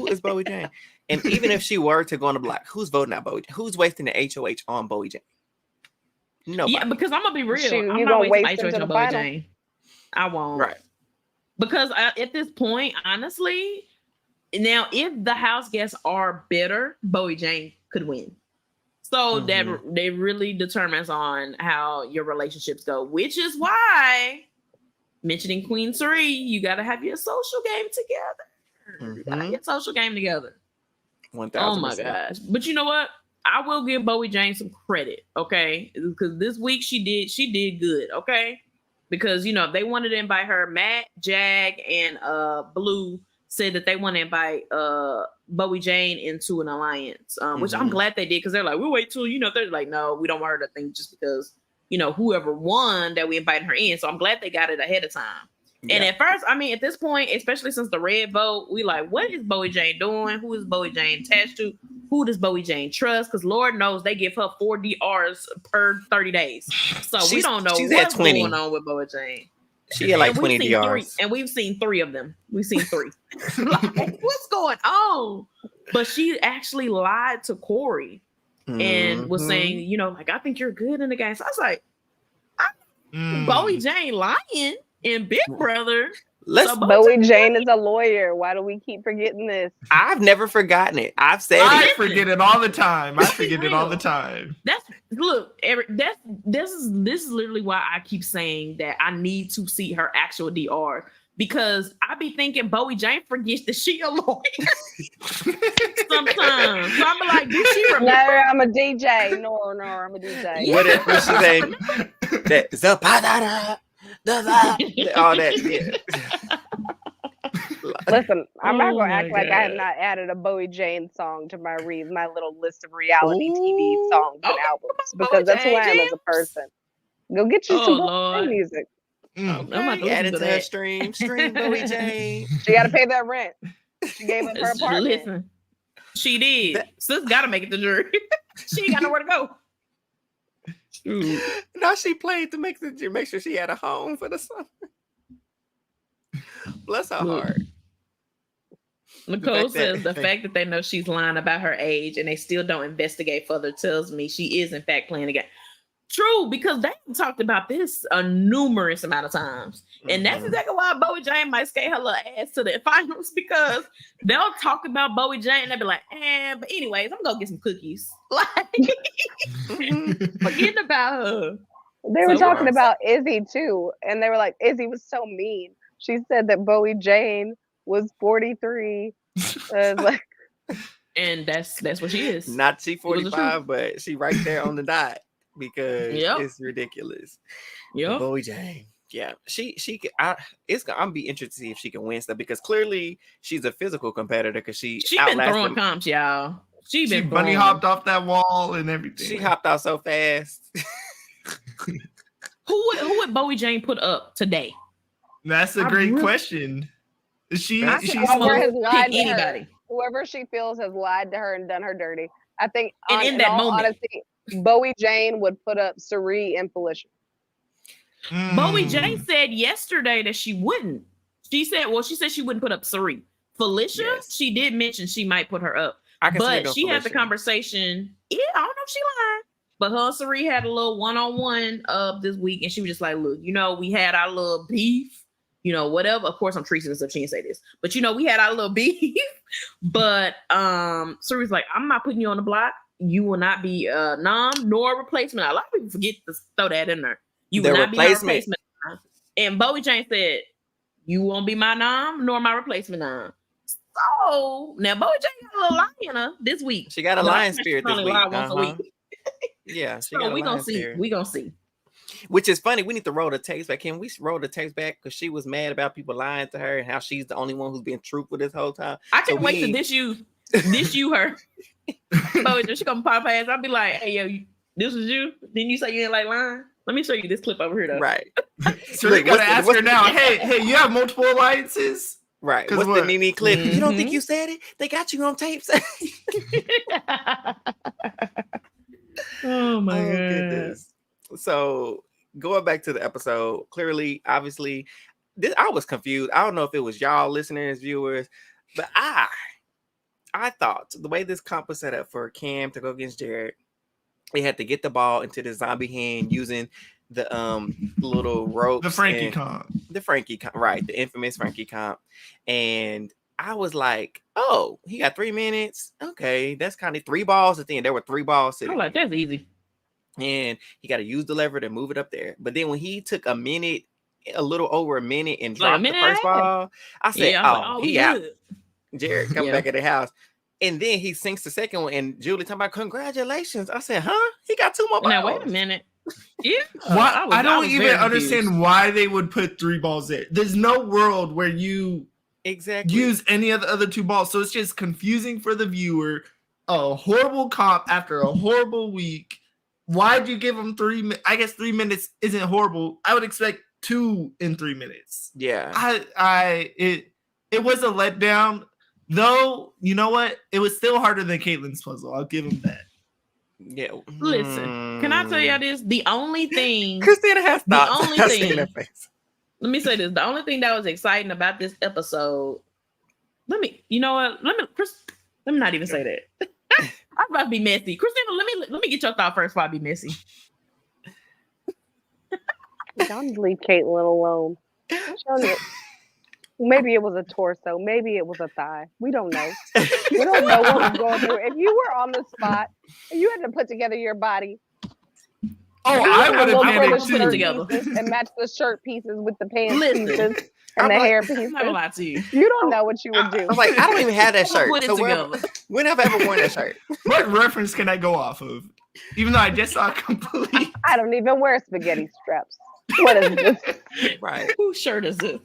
is Bowie Jane? And even if she were to go on the block, who's voting out Bowie? Who's wasting the HOH on Bowie Jane? Nobody. Yeah, because I'm gonna be real. I'm not wasting HOH on Bowie Jane. I won't. Right. Because at this point, honestly, now if the house guests are bitter, Bowie Jane could win. So that really determines on how your relationships go, which is why mentioning Queen 3, you got to have your social game together. You got to have your social game together. 1,000%. Oh my gosh! But you know what? I will give Bowie Jane some credit, okay? Because this week she did good, okay? Because, they wanted to invite her. Matt, Jag, and Blue said that they want to invite Bowie Jane into an alliance, which I'm glad they did because they're like, we'll wait till, they're like, no, we don't want her to think just because, whoever won that we invited her in. So I'm glad they got it ahead of time. Yeah. And at first, at this point, especially since the red vote, we like, what is Bowie Jane doing? Who is Bowie Jane attached to? Who does Bowie Jane trust? Because Lord knows they give her 4 DRs per 30 days. So we don't know what's going on with Bowie Jane. She had like 20 DRs. 3, and we've seen 3 of them. We've seen 3. Like, what's going on? But she actually lied to Corey and was saying, like, I think you're good in the game. So I was like, Bowie Jane lying in Big Brother. Bowie Jane is a lawyer. Why do we keep forgetting this? I've never forgotten it. I've said I forget it all the time. I forget it all the time. This is literally why I keep saying that I need to see her actual DR because I be thinking Bowie Jane forgets that she a lawyer sometimes. So I'm like, did she remember? No, I'm a DJ. No, I'm a DJ. Yeah. What if she say that? All that, yeah. Listen, I'm not gonna act like I have not added a Bowie Jane song to my little list of reality TV songs and albums because that's who I am as a person. Go get you some Lord. music. Okay. Add it to her stream. Stream Byyyeee. She got to pay that rent. She gave up her apartment. Listen, she did. Sis got to make it to jury. She ain't got nowhere to go. Now she played to make sure she had a home for the summer. Bless her heart. Nicole says the fact that they know she's lying about her age and they still don't investigate further tells me she is in fact playing a game. True, because they talked about this a numerous amount of times. And that's exactly why Byyyeee might skate her little ass to the finals, because they'll talk about Byyyeee and they'll be like, but anyways, I'm gonna get some cookies. Like, forgetting about her. They were talking about Izzy too, and they were like, Izzy was so mean. She said that Byyyeee was 43. Like, and that's what she is. Not she 45, but she right there on the dot. Because it's ridiculous. Byyyeee, I'm gonna be interested to see if she can win stuff, because clearly she's a physical competitor, because she been throwing comps, y'all. She bunny hopped off that wall and everything. She hopped out so fast. Who would Byyyeee put up today? That's a great question. She's whoever has lied to anybody. Whoever she feels has lied to her and done her dirty. I think, and in that moment, honesty, Byyyeee would put up Cirie and Felicia. Byyyeee said yesterday that she wouldn't. She said she wouldn't put up Cirie. Felicia, she did mention she might put her up. But she had the conversation. Yeah, I don't know if she lied. But her and Cirie had a little one-on-one this week, and she was just like, look, we had our little beef, whatever. Of course, I'm treating this, so she didn't say this. But, we had our little beef. But Cirie's like, I'm not putting you on the block. You will not be a nom nor a replacement. A lot of people forget to throw that in there. You will not be my replacement. And Byyyeee said, you won't be my nom nor my replacement nom. So now Byyyeee got a little lie in her this week. She got a lion spirit this week. Yeah, so we gonna see. We gonna see. Which is funny. We need to roll the tapes back. Can we roll the tapes back? Because she was mad about people lying to her and how she's the only one who's been truthful this whole time. I can't wait to dish you her. Byyyeee, she gonna pop ass. I'll be like, hey yo, this was you. Didn't you say you didn't like lying? Let me show you this clip over here though. Right. So they gotta ask her now. Hey, you have multiple alliances? Right. What's the Nene clip? You don't think you said it? They got you on tapes. Oh my goodness. So going back to the episode, clearly, obviously, I was confused. I don't know if it was y'all listeners, viewers, but I thought the way this comp was set up for Cam to go against Jared, they had to get the ball into the zombie hand using the little ropes. The Frankie comp. The Frankie comp, right. The infamous Frankie comp. And I was like, oh, he got 3 minutes. Okay, that's kind of 3 balls at the end. There were 3 balls sitting. I'm like, that's easy. And he got to use the lever to move it up there. But then when he took a little over a minute and dropped the first ball, I said, he out. Jared come back at the house. And then he sinks the second one, and Julie talking about congratulations. I said, huh? He got 2 more balls. Now, wait a minute. Yeah. I don't even understand why they would put 3 balls there. There's no world where you use any of the other 2 balls. So it's just confusing for the viewer. A horrible comp after a horrible week. Why'd you give them 3 minutes? I guess 3 minutes isn't horrible. I would expect 2 in 3 minutes. Yeah. It was a letdown. Though, you know what? It was still harder than Caitlin's puzzle. I'll give him that. Yeah. Listen, can I tell y'all this? The only thing Krystina has thoughts. The only thing. Let me say this. The only thing that was exciting about this episode. You know what? Let me not even say that. I'm about to be messy. Krystina, let me get your thought first before I be messy. Don't leave Caitlin alone. Maybe it was a torso. Maybe it was a thigh. We don't know. We don't know what was going through. If you were on the spot, you had to put together your body. I would have managed to put it together and match the shirt pieces with the pants pieces and the hair pieces. I'm not gonna lie to you. You don't know what you would do. I was like, I don't even have that shirt. Put it together. When have I ever worn that shirt? What reference can I go off of? Even though I just saw complete. I don't even wear spaghetti straps. What is this? Right. Whose shirt is this?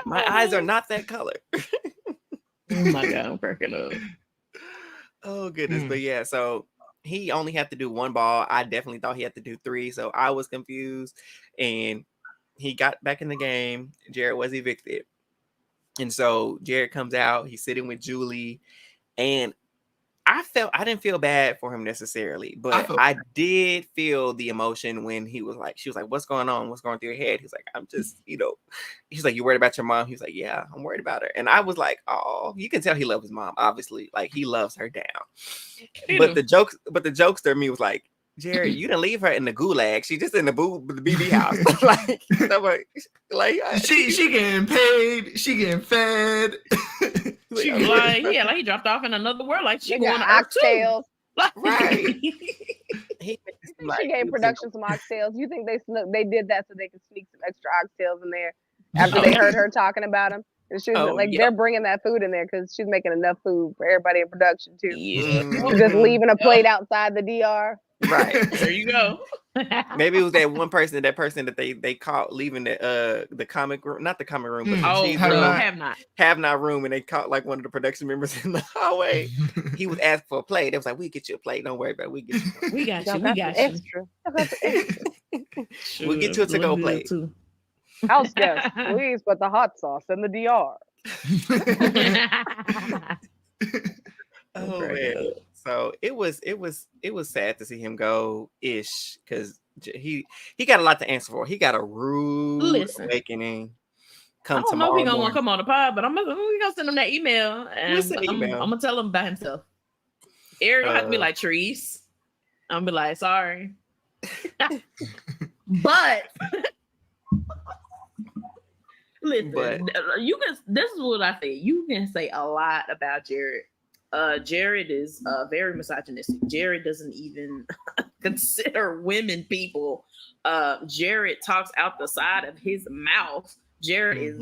My eyes are not that color. Oh my God, I'm cracking up. Oh goodness. But yeah, so he only had to do 1 ball. I definitely thought he had to do 3, so I was confused. And he got back in the game. Jared was evicted. And so Jared comes out, he's sitting with Julie, and I didn't feel bad for him necessarily, but I did feel the emotion when she was like, what's going on? What's going through your head? He's like, I'm just, he's like, you worried about your mom? He's like, yeah, I'm worried about her. And I was like, oh, you can tell he loves his mom, obviously. Like, he loves her down. But the jokester me was like, Jared, you didn't leave her in the gulag. She just in the BB house. She getting paid. She getting fed. Like he dropped off in another world. Like she going to oxtails. Right. She gave production some oxtails. You think they did that so they could sneak some extra oxtails in there after they heard her talking about them? And she was they're bringing that food in there because she's making enough food for everybody in production too. Yeah. Just leaving a plate outside the DR. Right. There you go. Maybe it was that person that they caught leaving the comic room, not the comic room, but have not room, and they caught like one of the production members in the hallway. He was asked for a plate. They was like, "We get you a plate. Don't worry about it. We get you. We got you. Extra. We'll get you a to-go plate." Too. House guest, please put the hot sauce in the DR. Oh man. So it was sad to see him go ish, because he got a lot to answer for. He got a rude awakening. I don't know if he's gonna want to come on the pod, but we gonna send him that email, and I'm gonna tell him about himself. Eric will have to be like, Treese. I'm gonna be like, sorry. But listen, this is what I say. You can say a lot about Jared. Jared is very misogynistic. Jared doesn't even consider women people. Jared talks out the side of his mouth. Jared is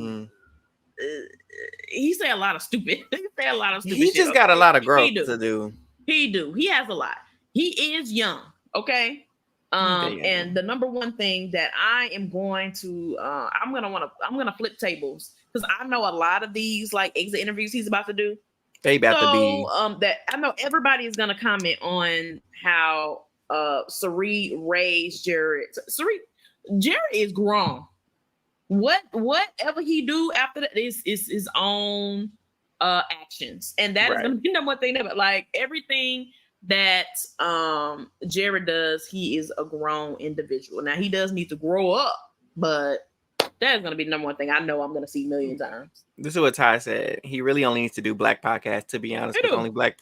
he say a lot of stupid. He just got a lot of growth to do. He has a lot. He is young. Okay. And the number one thing that I am going to I'm gonna flip tables, because I know a lot of these like exit interviews he's about to do. They about to be that I know everybody is gonna comment on how Cirie raised Jared. Jared is grown. Whatever he do after that is his own actions, and that is gonna be number one thing. But like everything that Jared does, he is a grown individual. Now he does need to grow up, but that is going to be the number one thing I know I'm going to see a million times. This is what Ty said. He really only needs to do black podcasts, to be honest. Because only black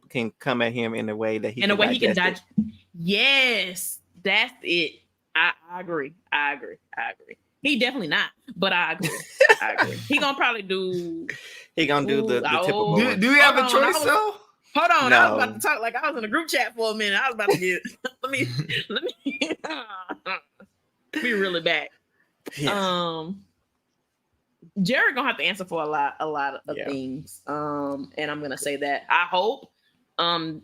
can come at him in a way that he can digest it. Yes, that's it. I agree. He definitely not, but I agree. He gonna probably do. He gonna do the typical. Do we have a choice though? Hold on, no. I was about to talk like I was in a group chat for a minute. I was about to get. let me be really back. Yeah. Jared gonna have to answer for a lot of things. And I'm gonna say that I hope. I'm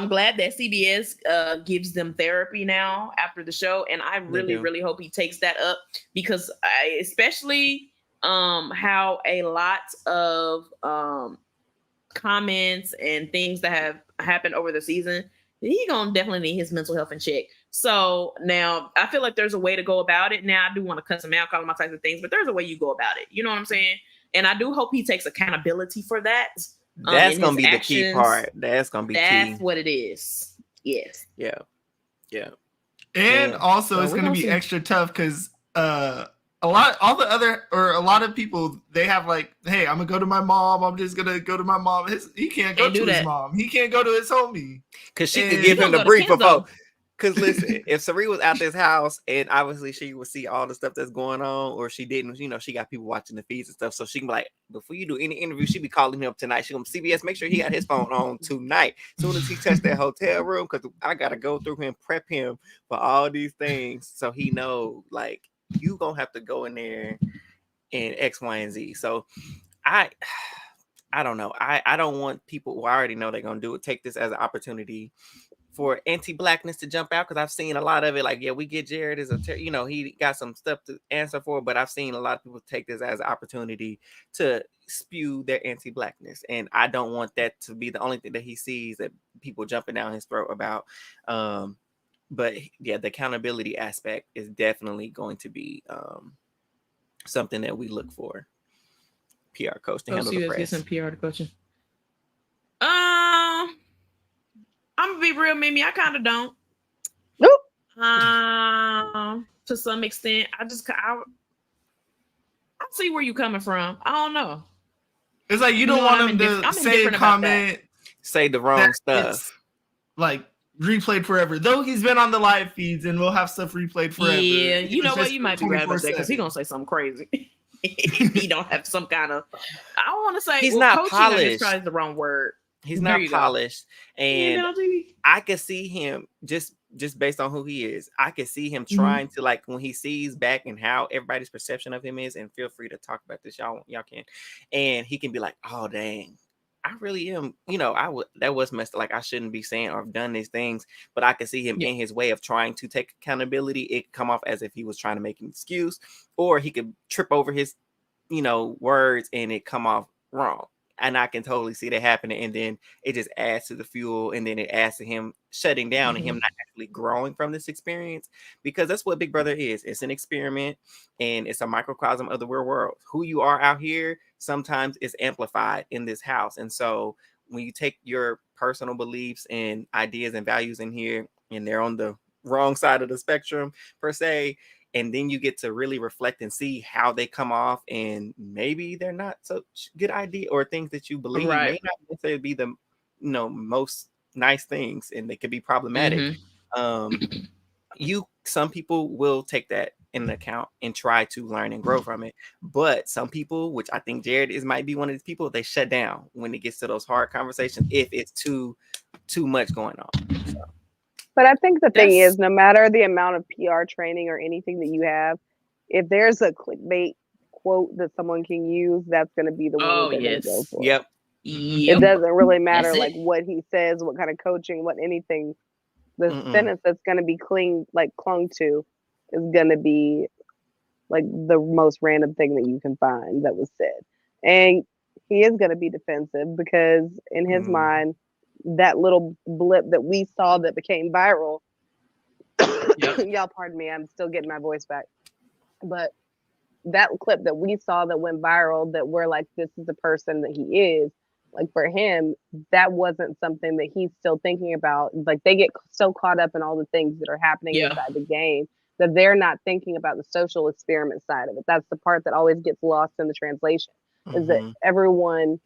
glad that CBS gives them therapy now after the show, and I really hope he takes that up, because especially how a lot of comments and things that have happened over the season, he gonna definitely need his mental health in check. So now I feel like there's a way to go about it. Now I do want to cuss him out, call him all types of things, but there's a way you go about it. You know what I'm saying? And I do hope he takes accountability for that. That's gonna be the key part. That's gonna be key. That's what it is. Yes. Yeah. And also, it's gonna be extra tough because a lot of people, they have like, hey, I'm gonna go to my mom. I'm just gonna go to my mom. He can't go to his mom. He can't go to his homie because she could give him the brief before. Because listen, if Cirie was out this house and obviously she would see all the stuff that's going on, or she didn't, she got people watching the feeds and stuff. So she can be like, before you do any interview, she be calling him up tonight. She gonna CBS, make sure he got his phone on tonight. As soon as he touched that hotel room, because I gotta go through him, prep him for all these things, so he know like you gonna have to go in there and X, Y, and Z. So I don't know. I don't want people who I already know they're gonna do it take this as an opportunity for anti-blackness to jump out, because I've seen a lot of it. Like, yeah, we get Jared as a, he got some stuff to answer for, but I've seen a lot of people take this as an opportunity to spew their anti-blackness, and I don't want that to be the only thing that he sees that people jumping down his throat about. But yeah, the accountability aspect is definitely going to be something that we look for. PR coach to handle the press. Get some PR to coaching. I'm gonna be real, Mimi. I kind of don't. Nope. To some extent, I see where you coming from. I don't know. It's like you don't want him to say a comment, say the wrong stuff, like replayed forever. Though he's been on the live feeds and we'll have stuff replayed forever. Yeah, you know what? You might be right about that because he's gonna say something crazy. He don't have some kind of. I don't want to say he's not polished. Is probably the wrong word. He's not polished, and I can see him just based on who he is. I can see him trying to, like, when he sees back and how everybody's perception of him is. And feel free to talk about this, y'all can. And he can be like, "Oh dang, I really am. That was messed up. Like, I shouldn't be saying or have done these things." But I can see him in his way of trying to take accountability. It could come off as if he was trying to make an excuse, or he could trip over his, words and it come off wrong. And I can totally see that happening. And then it just adds to the fuel. And then it adds to him shutting down and him not actually growing from this experience. Because that's what Big Brother is. It's an experiment and it's a microcosm of the real world. Who you are out here sometimes is amplified in this house. And so when you take your personal beliefs and ideas and values in here, and they're on the wrong side of the spectrum per se, and then you get to really reflect and see how they come off, and maybe they're not such good idea, or things that you believe may not necessarily be the most nice things, and they could be problematic. Some people will take that in account and try to learn and grow from it, but some people, which I think Jared might be one of these people, they shut down when it gets to those hard conversations if it's too much going on. So. But I think the thing is, no matter the amount of PR training or anything that you have, if there's a clickbait quote that someone can use, that's going to be the one that they're going to go for. Yep. It doesn't really matter what he says, what kind of coaching, what anything. The sentence that's going to be clung to is going to be like the most random thing that you can find that was said. And he is going to be defensive because in his mind, that little blip that we saw that became viral, y'all pardon me, I'm still getting my voice back, but that clip that we saw that went viral, that we're like, this is the person that he is, like, for him, that wasn't something that he's still thinking about. Like, they get so caught up in all the things that are happening inside the game that they're not thinking about the social experiment side of it. That's the part that always gets lost in the translation, is that everyone,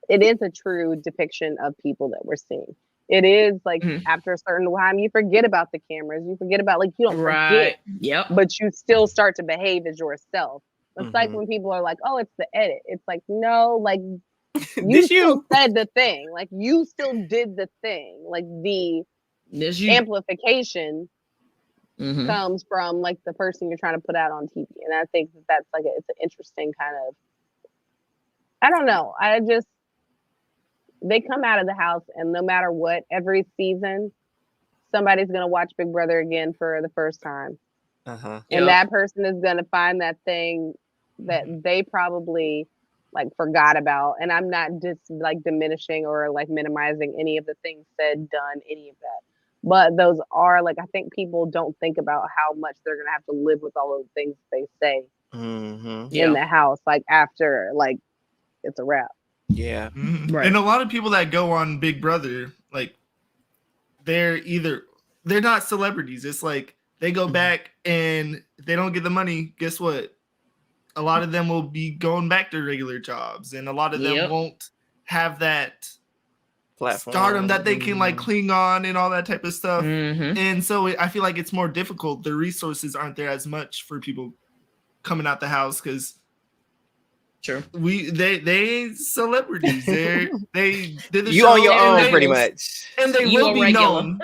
it is a true depiction of people that we're seeing. It is like after a certain time, you forget about the cameras. You forget about, like, you don't forget, but you still start to behave as yourself. It's like when people are like, oh, it's the edit. It's like, no, like, you still said the thing. Like, you still did the thing. Like, the amplification comes from, like, the person you're trying to put out on TV. And I think that's like, it's an interesting kind of, I don't know. They come out of the house, and no matter what, every season, somebody's going to watch Big Brother again for the first time. And that person is going to find that thing that they probably, like, forgot about. And I'm not just, like, diminishing or, like, minimizing any of the things said, done, any of that. But those are, like, I think people don't think about how much they're going to have to live with all of the things they say in the house, like, after, like, it's a wrap. Yeah. Right. And a lot of people that go on Big Brother, like, they're not celebrities. It's like they go back and they don't get the money. Guess what? A lot of them will be going back to regular jobs, and a lot of them won't have that platform, stardom that they can, like, cling on and all that type of stuff. And so I feel like it's more difficult. The resources aren't there as much for people coming out the house because they ain't celebrities. They did the you show on your own pretty much, and they will be known.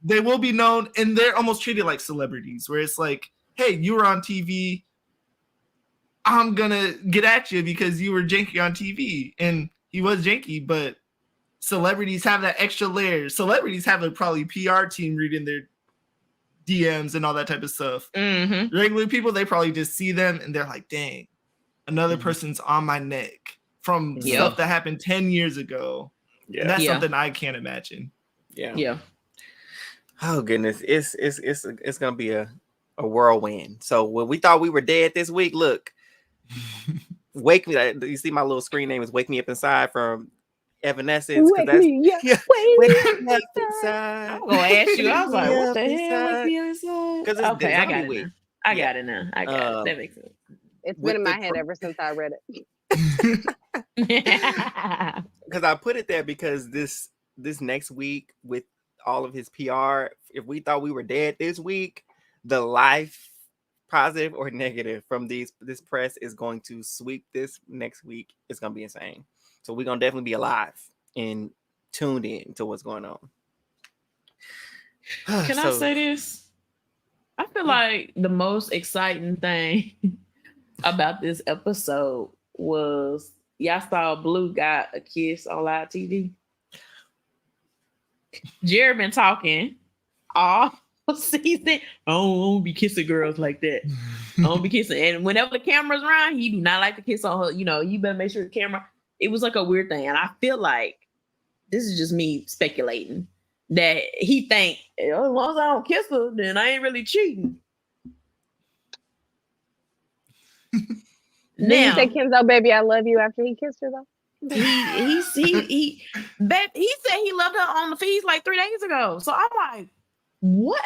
They will be known, and they're almost treated like celebrities. Where it's like, hey, you were on TV. I'm gonna get at you because you were janky on TV, and he was janky, but celebrities have that extra layer. Celebrities have a probably PR team reading their DMs and all that type of stuff. Mm-hmm. Regular people, they probably just see them and they're like, dang, another person's on my neck from stuff that happened 10 years ago. Yeah. And that's something I can't imagine. Yeah. Oh goodness. It's gonna be a whirlwind. So when we thought we were dead this week, look, wake me. You see my little screen name is Wake Me Up Inside from Evanescence. Wake me up inside. I'm gonna ask you. I was like, what the hell? Wake me up inside. Because it's okay, I got it. week. I got it now. I got it. That makes sense. It's been in my head ever since I read it. Because I put it there because this next week with all of his PR, if we thought we were dead this week, the life, positive or negative, from this press is going to sweep this next week. It's gonna be insane. So we're gonna definitely be alive and tuned in to what's going on. Can I say this? I feel like the most exciting thing about this episode was y'all saw Blue got a kiss on live TV. Jared been talking all season. I don't be kissing girls like that. I don't be kissing. And whenever the camera's around, he do not like to kiss on her. You know, you better make sure the camera. It was like a weird thing. And I feel like this is just me speculating that he think, as long as I don't kiss her, then I ain't really cheating. Did you say Kenzo, baby, I love you after he kissed her though? He said he loved her on the feeds like 3 days ago. So I'm like, what?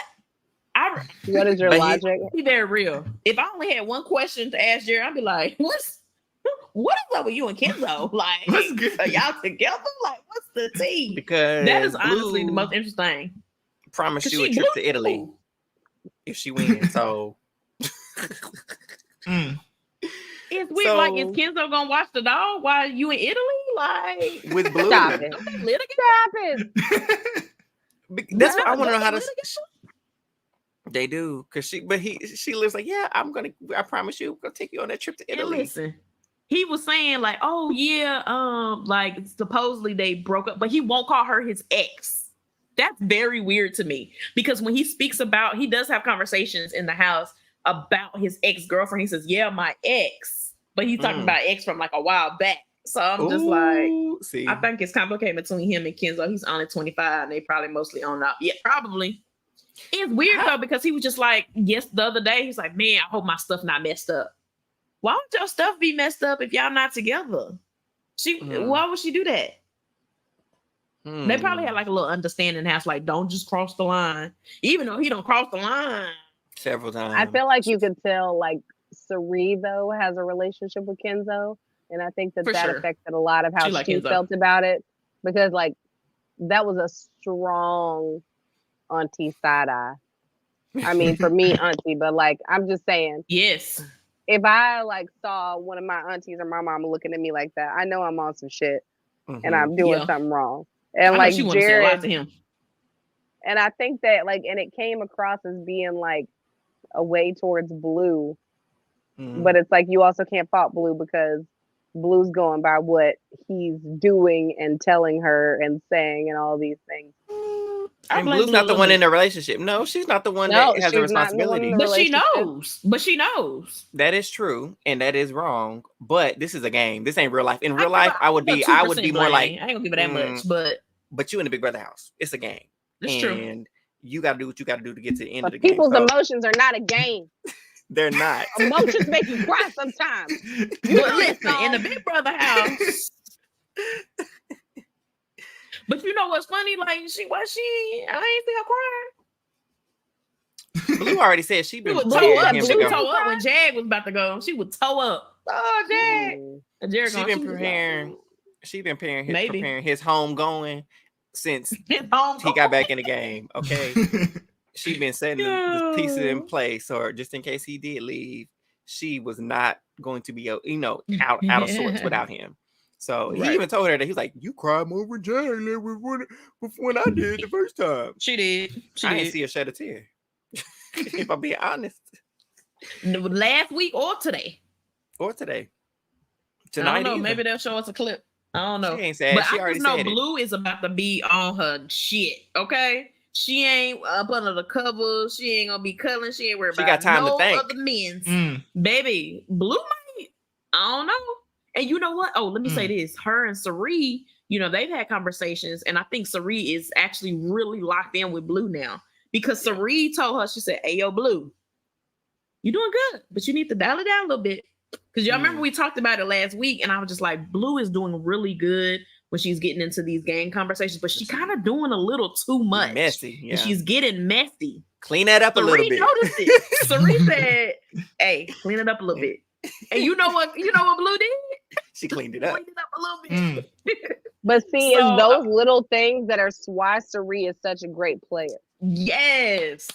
What is your logic? Be very real. If I only had one question to ask Jerry, I'd be like, what is up with you and Kenzo? Like, are y'all together? Like, what's the tea? Because that is honestly the most interesting. Promised you a trip to Italy if she wins. So it's weird. Like, is Kenzo gonna watch the dog while you in Italy? Like, with Blue? Stop it! Stop it! That's what I want to know how to. They do, cause she lives like, yeah, I promise you, I'll take you on that trip to Italy. And listen, he was saying like, oh yeah, like supposedly they broke up, but he won't call her his ex. That's very weird to me because when he speaks about, he does have conversations in the house about his ex-girlfriend. He says, yeah, my ex, but he's talking about ex from like a while back. So I'm just like, I think it's complicated between him and Kenzo. He's only 25 and they probably mostly own up. Yeah, probably. It's weird though, because he was just like, yes, the other day, he's like, man, I hope my stuff not messed up. Why would your stuff be messed up if y'all not together? Why would she do that? They probably had like a little understanding house, like, don't just cross the line. Even though he don't cross the line several times. I feel like you could tell like Sari though has a relationship with Kenzo. And I think that affected a lot of how she felt about it. Because like that was a strong auntie side eye. I mean, for me, auntie, but like I'm just saying, yes. If I like saw one of my aunties or my mama looking at me like that, I know I'm on some shit and I'm doing something wrong. And I like she Jared, say a lot to him. And I think that like, and it came across as being like a way towards Blue, but it's like you also can't fault Blue because Blue's going by what he's doing and telling her and saying and all these things. And Blue's not the one in the relationship. No, she's not the one that has the responsibility. But she knows. But she knows. That is true, and that is wrong. But this is a game. This ain't real life. In real life, I would be more like, I ain't gonna give it that much. But you in the Big Brother house. It's a game. It's true. And you gotta do what you gotta do to get to the end of the game. People's emotions are not a game. They're not. Emotions make you cry sometimes. But listen, in the Big Brother house. But you know what's funny? Like I ain't see her crying. Blue already said she been toe up. She would toe up when Jag was about to go. She would toe up. Oh, Jag. She been preparing his home going since he got back in the game. Okay. She been setting the pieces in place, or just in case he did leave, she was not going to be, out of sorts without him. So he even told her that he was like, "You cried more with Jane than when I did the first time." She did. I didn't see her shed a tear. If I'm being honest. Last week or today. Tonight. I don't know. Maybe they'll show us a clip. I don't know. She ain't sad. But She I already just know said it. Blue is about to be on her shit. Okay, she ain't up under the covers. She ain't gonna be cuddling. She ain't worried She about got time to no think. other men's. Baby, Blue might. I don't know. And you know what? Oh, let me say this. Her and Sari, you know, they've had conversations, and I think Sari is actually really locked in with Blue now because Sari told her, she said, "Hey, yo, Blue, you doing good, but you need to dial it down a little bit." Because y'all remember we talked about it last week, and I was just like, Blue is doing really good when she's getting into these game conversations, but she kind of doing a little too much. Messy, yeah. And she's getting messy. Clean that up a little bit. Noticed it. Sari said, "Hey, clean it up a little bit." And you know what? You know what Blue did? She cleaned it up. Cleaned it up a little bit. But see, it's those little things that are why Sari is such a great player. Yes,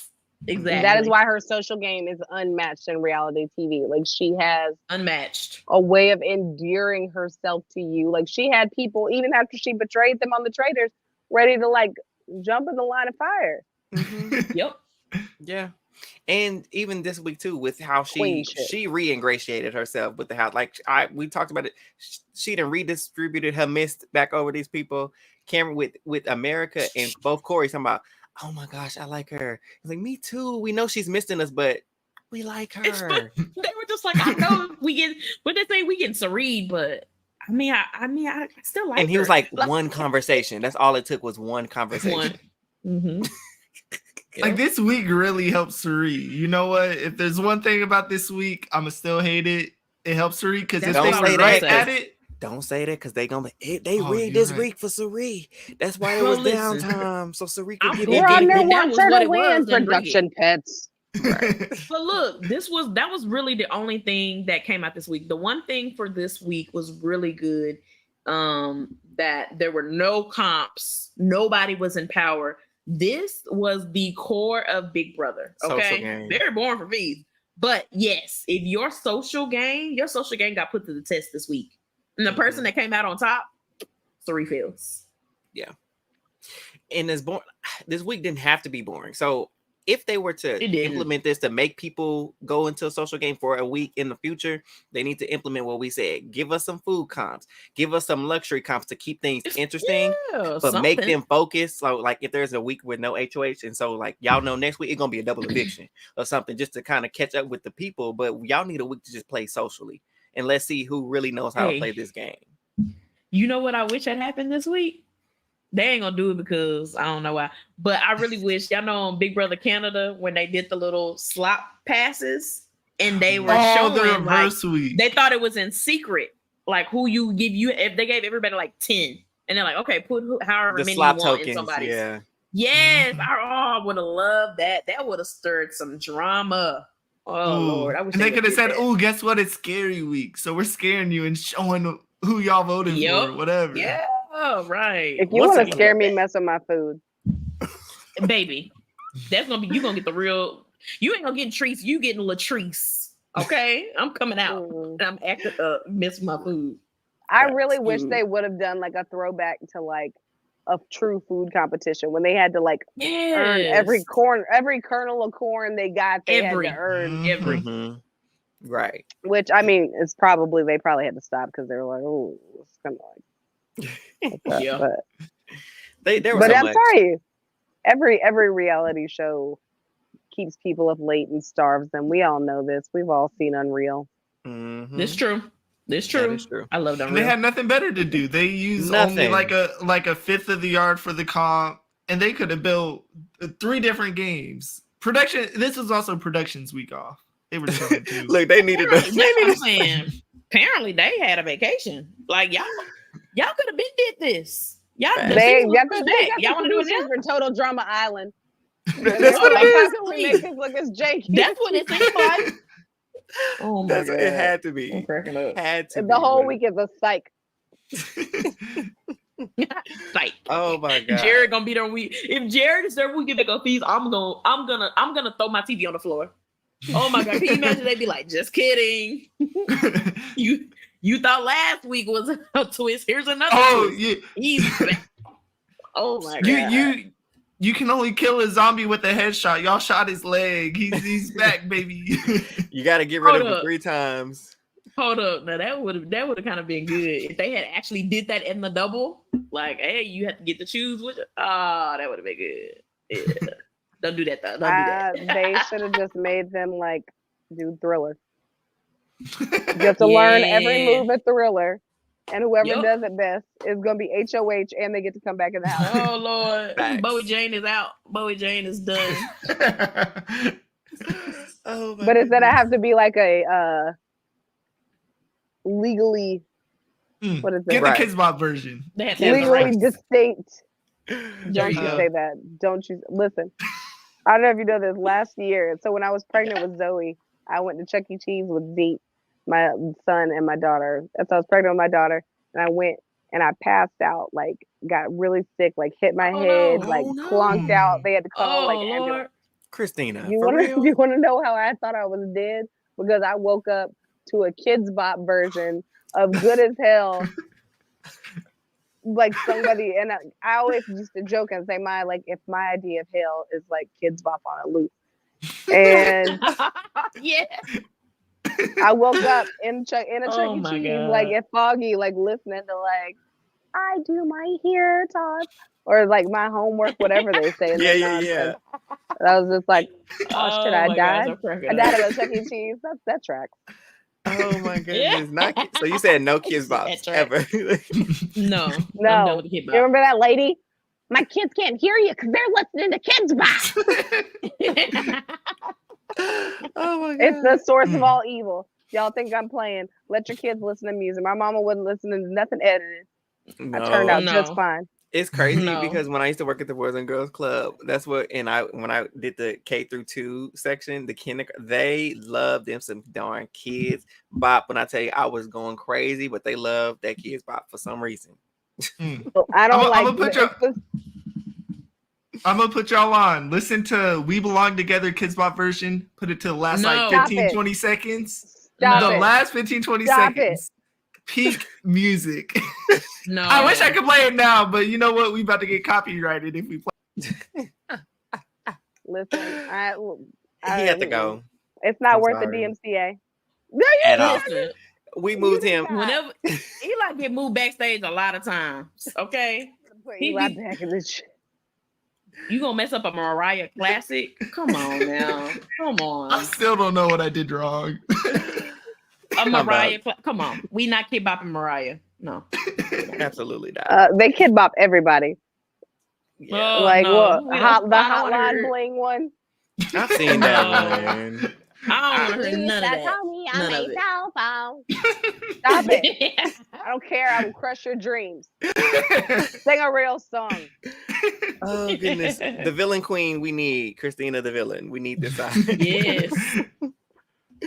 exactly. That is why her social game is unmatched in reality TV. Like she has unmatched a way of endearing herself to you. Like she had people, even after she betrayed them on the Traitors, ready to like jump in the line of fire. Mm-hmm. Yep. Yeah. And even this week too, with how she re-ingratiated herself with the house. Like we talked about it. She done redistributed her mist back over these people. Cameron with America and both Corey talking about, oh my gosh, I like her. It's like, me too. We know she's missing us, but we like her. They were just like, I know we get, but they say we getting Sari, but I mean, I still like her. And he was like, one conversation. That's all it took was one conversation. Mm-hmm. Like this week really helps Sari. You know what? If there's one thing about this week, I'ma still hate it. It helps Sari because if they were right at it. Don't say that because they gonna rigged this week for Sari. That's why it was downtime. So Sari could get we're on their one to win production pets. Right. But look, that was really the only thing that came out this week. The one thing for this week was really good. That there were no comps, nobody was in power. This was the core of Big Brother. Okay, very boring for me. But yes, if your social game got put to the test this week, and the person that came out on top, 3 fills. Yeah, and this week didn't have to be boring. So if they were to implement this to make people go into a social game for a week in the future, they need to implement what we said. Give us some food comps, give us some luxury comps to keep things interesting, but make them focus. So like if there's a week with no HOH, and so like y'all know next week it's gonna be a double eviction or something just to kind of catch up with the people, but y'all need a week to just play socially and let's see who really knows how to play this game. You know what I wish had happened this week? They ain't gonna do it because I don't know why. But I really wish, y'all know on Big Brother Canada, when they did the little slop passes and they were showing the reverse week. They thought it was in secret, like who you give you if they gave everybody like 10. And they're like, okay, put however many you want tokens, in somebody's. Yeah. Yes, I would have loved that. That would have stirred some drama. Oh Lord. I wish they could have said, oh, guess what? It's scary week. So we're scaring you and showing who y'all voted for, whatever. Yeah. Oh, right. If you want to scare me, mess with my food. Baby, that's gonna be, you gonna get the real, you ain't gonna get treats, you getting Latrice. Okay? I'm coming out and I'm acting up, miss my food. I really wish they would have done like a throwback to like a true food competition when they had to like earn every kernel of corn they got. They had to earn every. Right. Which I mean, they probably had to stop because they were like, oh, it's kind of like. Yeah, but I'm sorry. Every reality show keeps people up late and starves them. We all know this. We've all seen Unreal. Mm-hmm. This true. I love Unreal. They had nothing better to do. They used only like a fifth of the yard for the comp, and they could have built 3 different games. Production. This was also production's week off. They were trying to look. They needed. Apparently, they had a vacation. Like y'all could have been did this. Y'all want to do it for Total Drama Island. That's what it is. Look, it's Jake. That's what it seems like. Oh my God. It had to be. I'm cracking up. The whole week is a psych. Psych. Oh my God. Jared gonna be there. If Jared is there, we get a feast. I'm gonna throw my TV on the floor. Oh my God. Can you imagine? They'd be like, just kidding. You thought last week was a twist. Here's another twist. Yeah. He's back. Oh my God. You can only kill a zombie with a headshot. Y'all shot his leg. He's back, baby. You got to get rid of him 3 times. Hold up. Now that would have kind of been good if they had actually did that in the double. Like, hey, you have to get to choose which. Oh, that would have been good. Yeah. Don't do that though. Don't do that. They should have just made them like do Thriller. You have to learn every move at Thriller, and whoever does it best is going to be HOH, and they get to come back in the house. Oh Lord, Byyyeee Jane is out. Byyyeee Jane is done. But instead, I have to be like a legally. What is it? Get the Kids Bop version. Legally distinct. Don't you say that? Don't you listen? I don't know if you know this. Last year, so when I was pregnant with Zoe, I went to Chuck E. Cheese with Zeke, my son, and my daughter. So I was pregnant with my daughter, and I went and I passed out, like got really sick, like hit my head, clunked out. They had to call like an ambulance. Krystina, you want to know how I thought I was dead? Because I woke up to a Kids Bop version of Good as Hell. Like somebody, and I always used to joke and say if my idea of hell is like Kids Bop on a loop. And I woke up in a Chuck E. Cheese, like at Foggy, like listening to like I do my hair toss or like my homework, whatever they say. Yeah. I was just like, oh shit, I died. I died at a Chuck E. Cheese. That tracks. Oh my goodness! So you said no Kids Bop ever? No. You remember that lady? My kids can't hear you because they're listening to Kids Bop. Oh my god! It's the source of all evil. Y'all think I'm playing? Let your kids listen to music. My mama wouldn't listen to nothing edited. I turned out just fine. It's crazy because when I used to work at the Boys and Girls Club, that's what, when I did the K through 2 section, the kindergarten, they loved them some darn Kids Bop. When I tell you, I was going crazy, but they loved that Kids Bop for some reason. So I don't I'm gonna put y'all on. Listen to We Belong Together Kids Bop version. Put it to the last 15-20 seconds. Last 15-20 seconds. Peak music. No, I wish I could play it now, but you know what? We about to get copyrighted if we play. Listen, he had to go. It's not worth the DMCA. At all. We moved him. Whenever Eli get moved backstage a lot of times. Okay, Eli back in the shit. You gonna mess up a Mariah classic? Come on now. Come on. I still don't know what I did wrong. A Mariah, come on. We not Kid Bopping Mariah. No. Absolutely not. They Kid Bop everybody. Yeah. What? The Hotline Bling one? I've seen that one. I don't want to hear none of that. None of it. Stop it. I don't care. I will crush your dreams. Sing a real song. Oh, goodness. The villain queen we need. Krystina the villain. We need this out. Yes.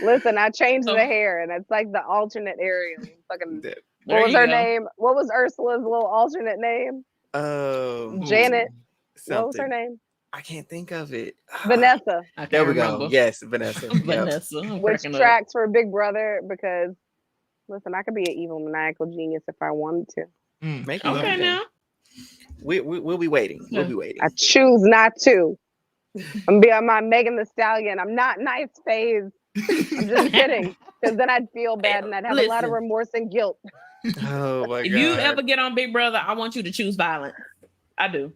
Listen, I changed the hair, and it's like the alternate Arielle. Fucking, what was her name? What was Ursula's little alternate name? Janet. Something. What was her name? I can't think of it. Vanessa. There we go. Yes, Vanessa. Vanessa. Which tracks for Big Brother because, listen, I could be an evil maniacal genius if I wanted to. Okay, now. We'll be waiting. We'll be waiting. I choose not to. I'm being my Megan Thee Stallion. I'm not nice phase. I'm just kidding. Because then I'd feel bad and I'd have a lot of remorse and guilt. Oh my god. If you ever get on Big Brother, I want you to choose violence. I do.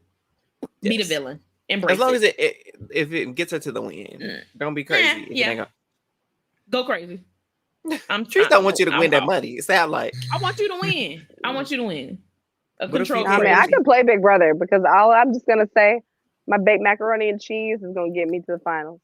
Be the villain. Embrace as long as if it gets her to the win. Don't be crazy. Go crazy. Trees don't want you to win that money. It sounds like I want you to win. I want you to win. I can play Big Brother because I'm just gonna say my baked macaroni and cheese is gonna get me to the finals.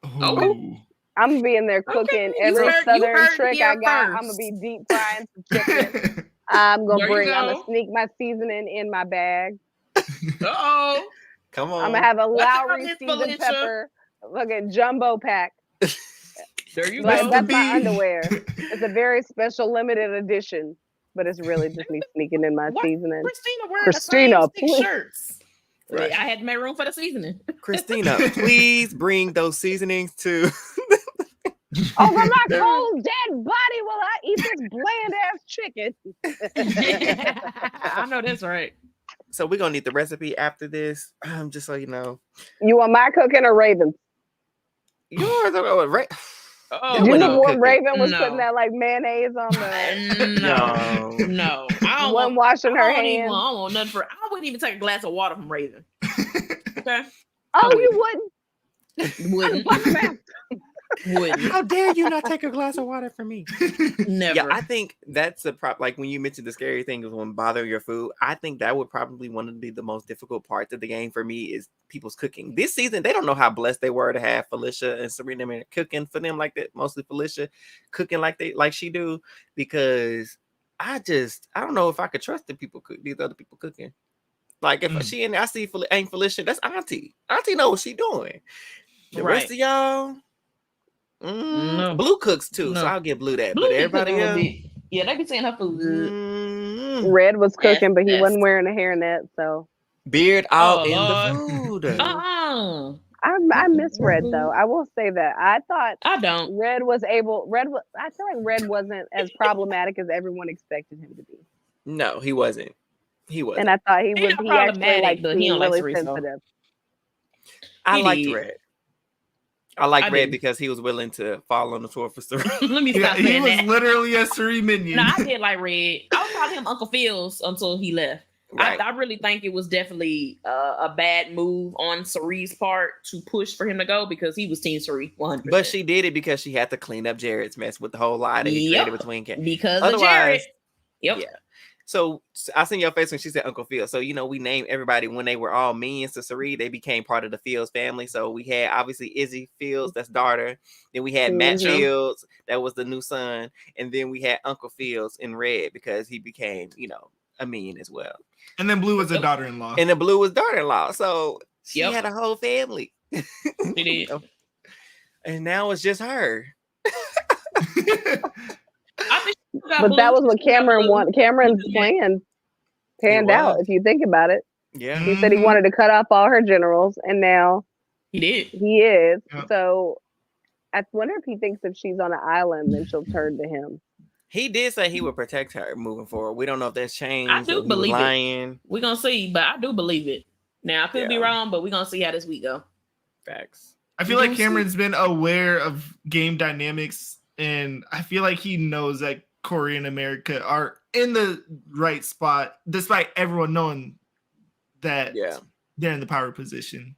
Okay. I'm gonna be in there cooking every southern trick I got. I'm gonna be deep frying some chicken. I'm gonna sneak my seasoning in my bag. Uh-oh. Come on. I'm gonna have a Lowry seasoned pepper, fucking jumbo pack. There you go. That's BB. my underwear. It's a very special limited edition, but it's really just me sneaking in my seasoning. Krystina, please. Shirts. Right. I had to make room for the seasoning. Krystina, please bring those seasonings to. Over my cold dead body will I eat this bland ass chicken. I know that's right. So we're gonna need the recipe after this. Just so you know. You want my cooking or Raven's? Yours, right? Oh, you wasn't remember when cooking. Raven was No. putting that like mayonnaise on the No. I don't one washing her I don't hands? want nothing for. I wouldn't even take a glass of water from Raven. Okay. Oh, wouldn't. you wouldn't? Wouldn't. Fuck them. Wouldn't. How dare you not take a glass of water from me? Never. Yeah, I think that's a like when you mentioned the scary thing is when bothering your food. I think that would probably one of the most difficult parts of the game for me is people's cooking. This season, they don't know how blessed they were to have Felicia and Serena cooking for them like that. Mostly Felicia cooking like she do, because I don't know if I could trust the people these other people cooking. Like if she and I see ain't Felicia, that's Auntie. Auntie know what she doing. The rest of y'all. No. Blue cooks too, No. so I'll give Blue that. Blue but be everybody cooking a else, little bit. Yeah, they be saying her food good. Red was cooking, but he Yes. wasn't wearing a hairnet, so beard all in Lord. the food. I miss Red though. I will say that. I thought I don't. Red was. I feel like Red wasn't as problematic as everyone expected him to be. No, he wasn't. He wasn't. And I thought he He was. not He actually problematic, but he seemed don't like really Cerise, so. sensitive. I He liked did. Red. I liked Red did. because he was willing to fall on the tour for Serena. Let me stop he saying was that. literally a Serena minion. No, I did like Red. I was calling him Uncle Phil's until he left. Right. I really think it was definitely a bad move on Cerise's part to push for him to go because he was Team Cerise 100%. But she did it because she had to clean up Jared's mess with the whole lie that he created between Ken. Because of Jared. Yep. Yeah. So I seen your face when she said Uncle Phil. So, we named everybody when they were all minions to Cerise. They became part of the Fields family. So we had obviously Izzy Fields, that's daughter. Then we had Matt Fields, that was the new son. And then we had Uncle Fields in Red because he became, a minion as well. And then Blue was a daughter-in-law. And the Blue was daughter-in-law. So she had a whole family. She did. And now it's just her. But that was what Cameron wanted. Cameron's plan panned out, if you think about it. Yeah. He said he wanted to cut off all her generals, and now he did. He is. Yep. So I wonder if he thinks if she's on an island, then she'll turn to him. He did say he would protect her moving forward. We don't know if that's changed. I do believe it. We're going to see, but I do believe it. Now, I could be wrong, but we're going to see how this week go. Facts. I feel like Cameron's been aware of game dynamics, and I feel like he knows that Corey and America are in the right spot, despite everyone knowing that they're in the power position.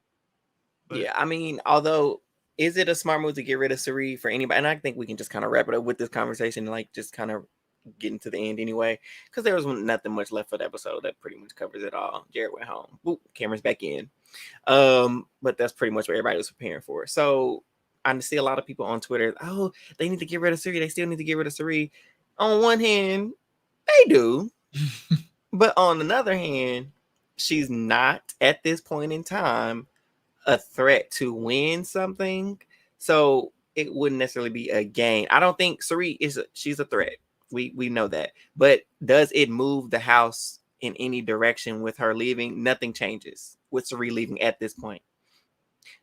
But, I mean, although, is it a smart move to get rid of Cerise for anybody? And I think we can just kind of wrap it up with this conversation, like just kind of getting to the end anyway, because there was nothing much left for the episode. That pretty much covers it all. Jared went home. Boop, Cameron's back in. But that's pretty much what everybody was preparing for. So I see a lot of people on Twitter, oh, they need to get rid of Cerise. They still need to get rid of Cerise. On one hand, they do. But on another hand, she's not at this point in time a threat to win something. So it wouldn't necessarily be a gain. I don't think Cerise she's a threat. We know that. But does it move the house in any direction with her leaving? Nothing changes with Cerise leaving at this point.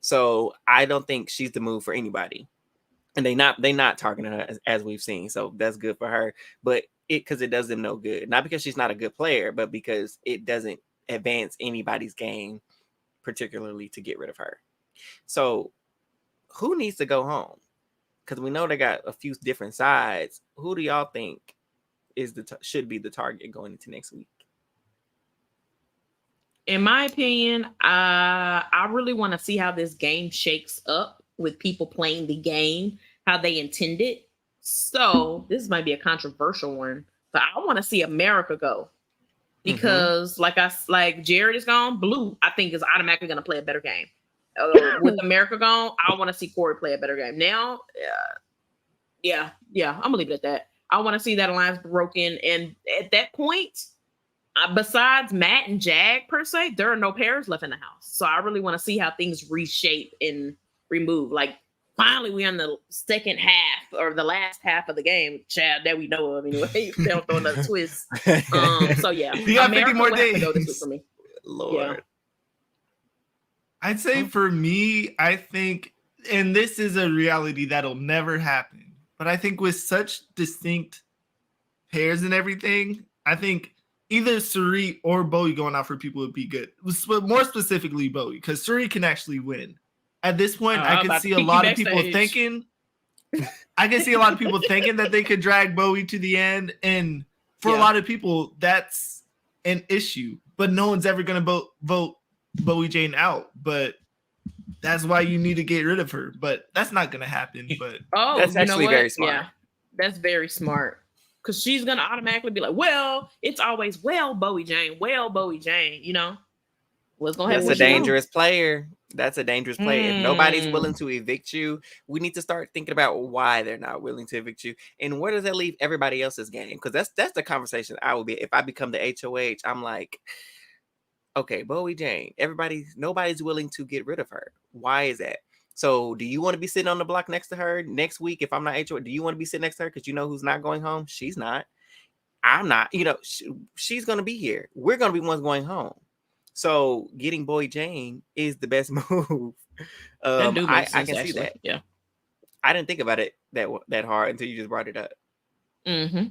So I don't think she's the move for anybody. And they not targeting her as we've seen. So that's good for her. But because it does them no good. Not because she's not a good player, but because it doesn't advance anybody's game, particularly to get rid of her. So who needs to go home? Because we know they got a few different sides. Who do y'all think is should be the target going into next week? In my opinion, I really want to see how this game shakes up with people playing the game, how they intended. So this might be a controversial one, but I want to see America go because, like Jared is gone, Blue I think is automatically going to play a better game. With America gone, I want to see Corey play a better game. Now, I'm gonna leave it at that. I want to see that alliance broken, and at that point, besides Matt and Jag per se, there are no pairs left in the house. So I really want to see how things reshape and remove. Like finally, we're in the second half or the last half of the game, Chad, that we know of anyway. They don't throw another twist. So yeah, you got 50 more days. Go this week for me. Lord. Yeah. I'd say for me, I think, and this is a reality that'll never happen, but I think with such distinct pairs and everything, I think either Suri or Byyee going out for people would be good. More specifically, Byyee, because Suri can actually win. At this point, I can see a lot of people thinking I can see a lot of people thinking that they could drag Byyyeee to the end, and for a lot of people, that's an issue. But no one's ever going to vote Byyyeee Jane out. But that's why you need to get rid of her. But that's not going to happen. But that's actually very smart. Yeah, that's very smart. Because she's going to automatically be like, well, it's always, Byyyeee Jane, Byyyeee Jane, you know? What's going to happen? That's a dangerous player. That's a dangerous play. If nobody's willing to evict you, we need to start thinking about why they're not willing to evict you, and where does that leave everybody else's game? Because that's the conversation I would be if I become the HOH. I'm like, okay, Byyyeee Jane, nobody's willing to get rid of her. Why is that? So, do you want to be sitting on the block next to her next week? If I'm not HOH, do you want to be sitting next to her because you know who's not going home? She's not. I'm not. You know, she's going to be here. We're going to be ones going home. So getting Byyyeee Jane is the best move. I can see that. Yeah, I didn't think about it that hard until you just brought it up. Mm-hmm.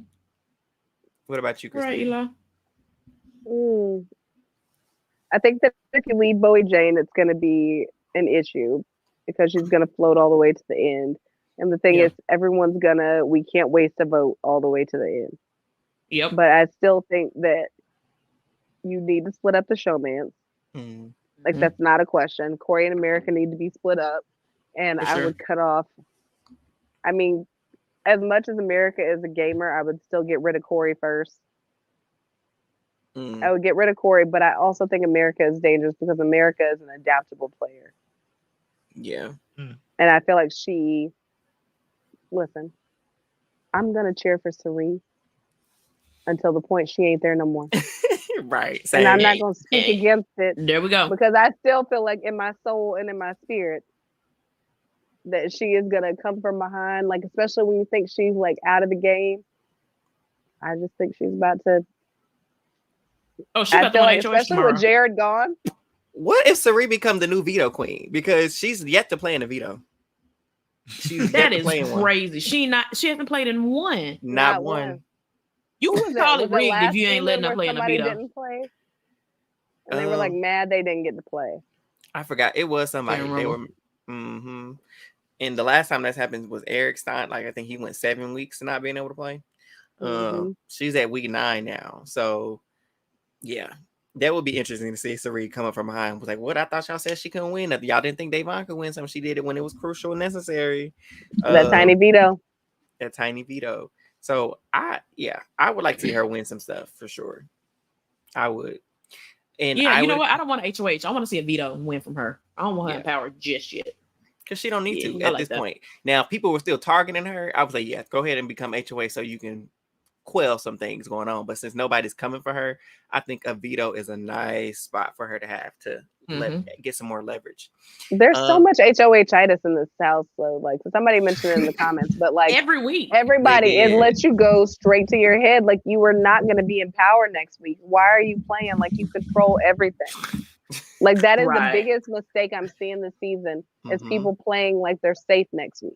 What about you, Krystina? Right, Eli? I think that if you leave Byyyeee Jane, it's going to be an issue because she's going to float all the way to the end. And the thing is, we can't waste a vote all the way to the end. Yep. But I still think that you need to split up the showmans. Like, that's not a question. Corey and America need to be split up. And I would cut off. I mean, as much as America is a gamer, I would still get rid of Corey first. I would get rid of Corey, but I also think America is dangerous because America is an adaptable player. Yeah. And I feel like listen, I'm going to cheer for Cerise until the point she ain't there no more. Right. And I'm not going to speak against it. There we go. Because I still feel like in my soul and in my spirit that she is going to come from behind. Like, especially when you think she's like out of the game. I just think she's about to. Oh, she's about to like, especially with Jared gone. What if Cerise becomes the new veto queen? Because she's yet to play in a veto. That is crazy. She hasn't played in one. Not one. You can call it rigged if you ain't letting her play in a veto. Didn't play? And they were like mad they didn't get to play. I forgot. It was somebody. They were. And the last time that's happened was Eric Stein. Like, I think he went 7 weeks to not being able to play. She's at week 9 now. So, yeah. That would be interesting to see Cerise come up from behind. Was like, what? I thought y'all said she couldn't win. Y'all didn't think Davon could win something. She did it when it was crucial and necessary. That tiny veto. That tiny veto. So I would like to see her win some stuff for sure. I would. And you know what? I don't want an HOH. I want to see a veto win from her. I don't want her in power just yet. Because she don't need to at this point. Now, people were still targeting her. I was like, yeah, go ahead and become HOH so you can quell some things going on. But since nobody's coming for her, I think a veto is a nice spot for her to have to get some more leverage. There's so much HOH-itis in the South. So, like, somebody mentioned it in the comments, but like every week, everybody, it lets you go straight to your head. Like, you are not going to be in power next week. Why are you playing like you control everything? Like, that is the biggest mistake I'm seeing this season is people playing like they're safe next week.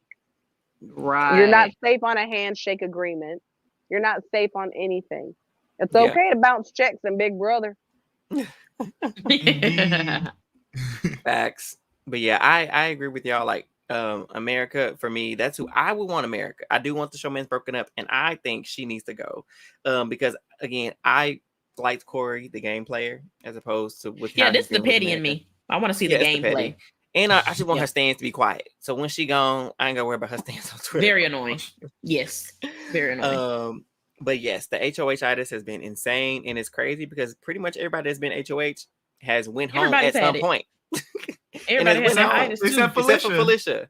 Right. You're not safe on a handshake agreement. You're not safe on anything. It's okay to bounce checks in Big Brother. Facts. But yeah, I agree with y'all. Like, America, for me, that's who I would want. America. I do want the showman's broken up, and I think she needs to go. Because again, I liked Corey, the game player, as opposed to with this is the petty in me. I want to see the gameplay. And I just want her stands to be quiet. So when she gone, I ain't gonna worry about her stands on Twitter. Very annoying. Yes. Very annoying. But yes, the HOH-itis has been insane, and it's crazy because pretty much everybody that's been HOH has went home at some point. Everybody has itis except for Felicia.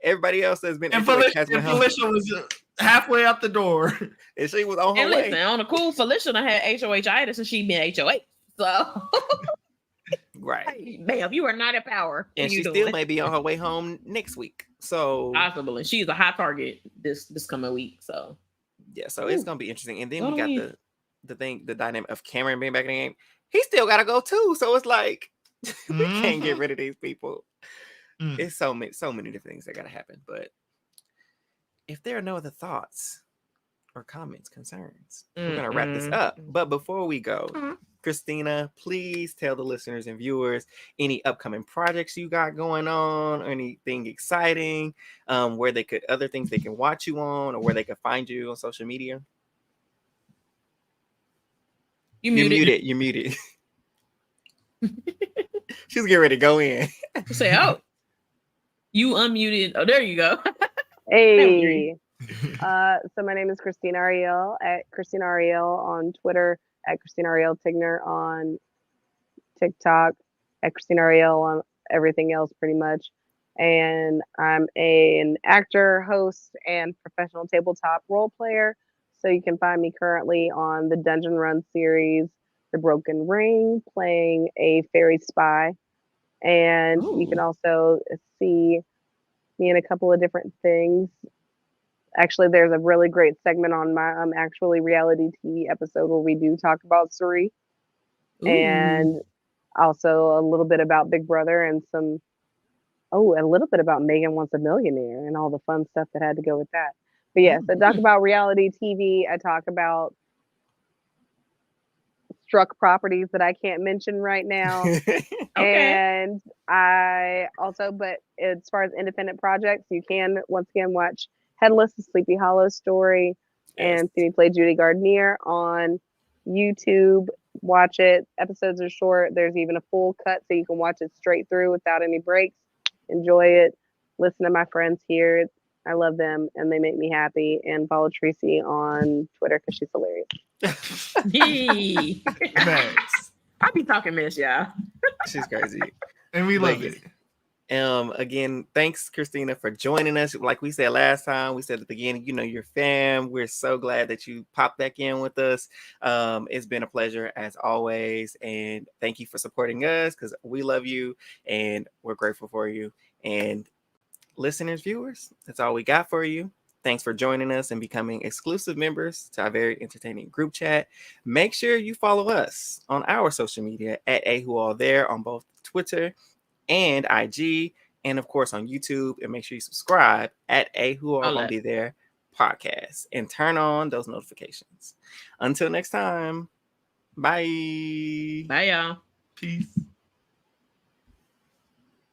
Everybody else has been HOH has went home. Felicia was halfway out the door. And she was on her way. Listen, on a cool Felicia done had HOH-itis and she been HOH. So right. Ma'am, you are not in power. And she still may be on her way home next week. So possibly. She's a high target this coming week. So yeah, so it's gonna be interesting. And then we got the dynamic of Cameron being back in the game. He still gotta go too. So it's like we can't get rid of these people. It's so many different things that gotta happen. But if there are no other thoughts or comments, concerns, we're gonna wrap this up. But before we go, Krystina, please tell the listeners and viewers any upcoming projects you got going on, or anything exciting, where they could, other things they can watch you on, or where they could find you on social media. You're muted. You're muted. She's getting ready to go in. Say, oh, you unmuted. Oh, there you go. Hey. So my name is Krystina Arielle at Krystina Arielle on Twitter, at Krystina Arielle Tigner on TikTok, at Krystina Arielle on everything else pretty much. And I'm an actor, host, and professional tabletop role player. So you can find me currently on the Dungeon Run series, The Broken Ring, playing a fairy spy. And you can also see me in a couple of different things. Actually, there's a really great segment on my actually reality TV episode where we do talk about Suri. And also a little bit about Big Brother and a little bit about Megan Wants a Millionaire and all the fun stuff that had to go with that. But yes, I talk about reality TV. I talk about struck properties that I can't mention right now. And I also, but as far as independent projects, you can once again watch Headless, the Sleepy Hollow story, and see me play Judy Gardner on YouTube. Watch it. Episodes are short. There's even a full cut so you can watch it straight through without any breaks. Enjoy it. Listen to my friends here. I love them and they make me happy. And follow Tracy on Twitter because she's hilarious. Thanks. I be talking mess, y'all. She's crazy. And we love it. Again, thanks, Krystina, for joining us. Like we said last time, we said at the beginning, you know, you're fam. We're so glad that you popped back in with us. It's been a pleasure as always. And thank you for supporting us because we love you and we're grateful for you. And listeners, viewers, that's all we got for you. Thanks for joining us and becoming exclusive members to our very entertaining group chat. Make sure you follow us on our social media at AWhoAllThere on both Twitter and IG, and of course on YouTube. And make sure you subscribe at AWhoAllGonnaBeThere podcast and turn on those notifications. Until next time, bye. Bye, y'all. Peace.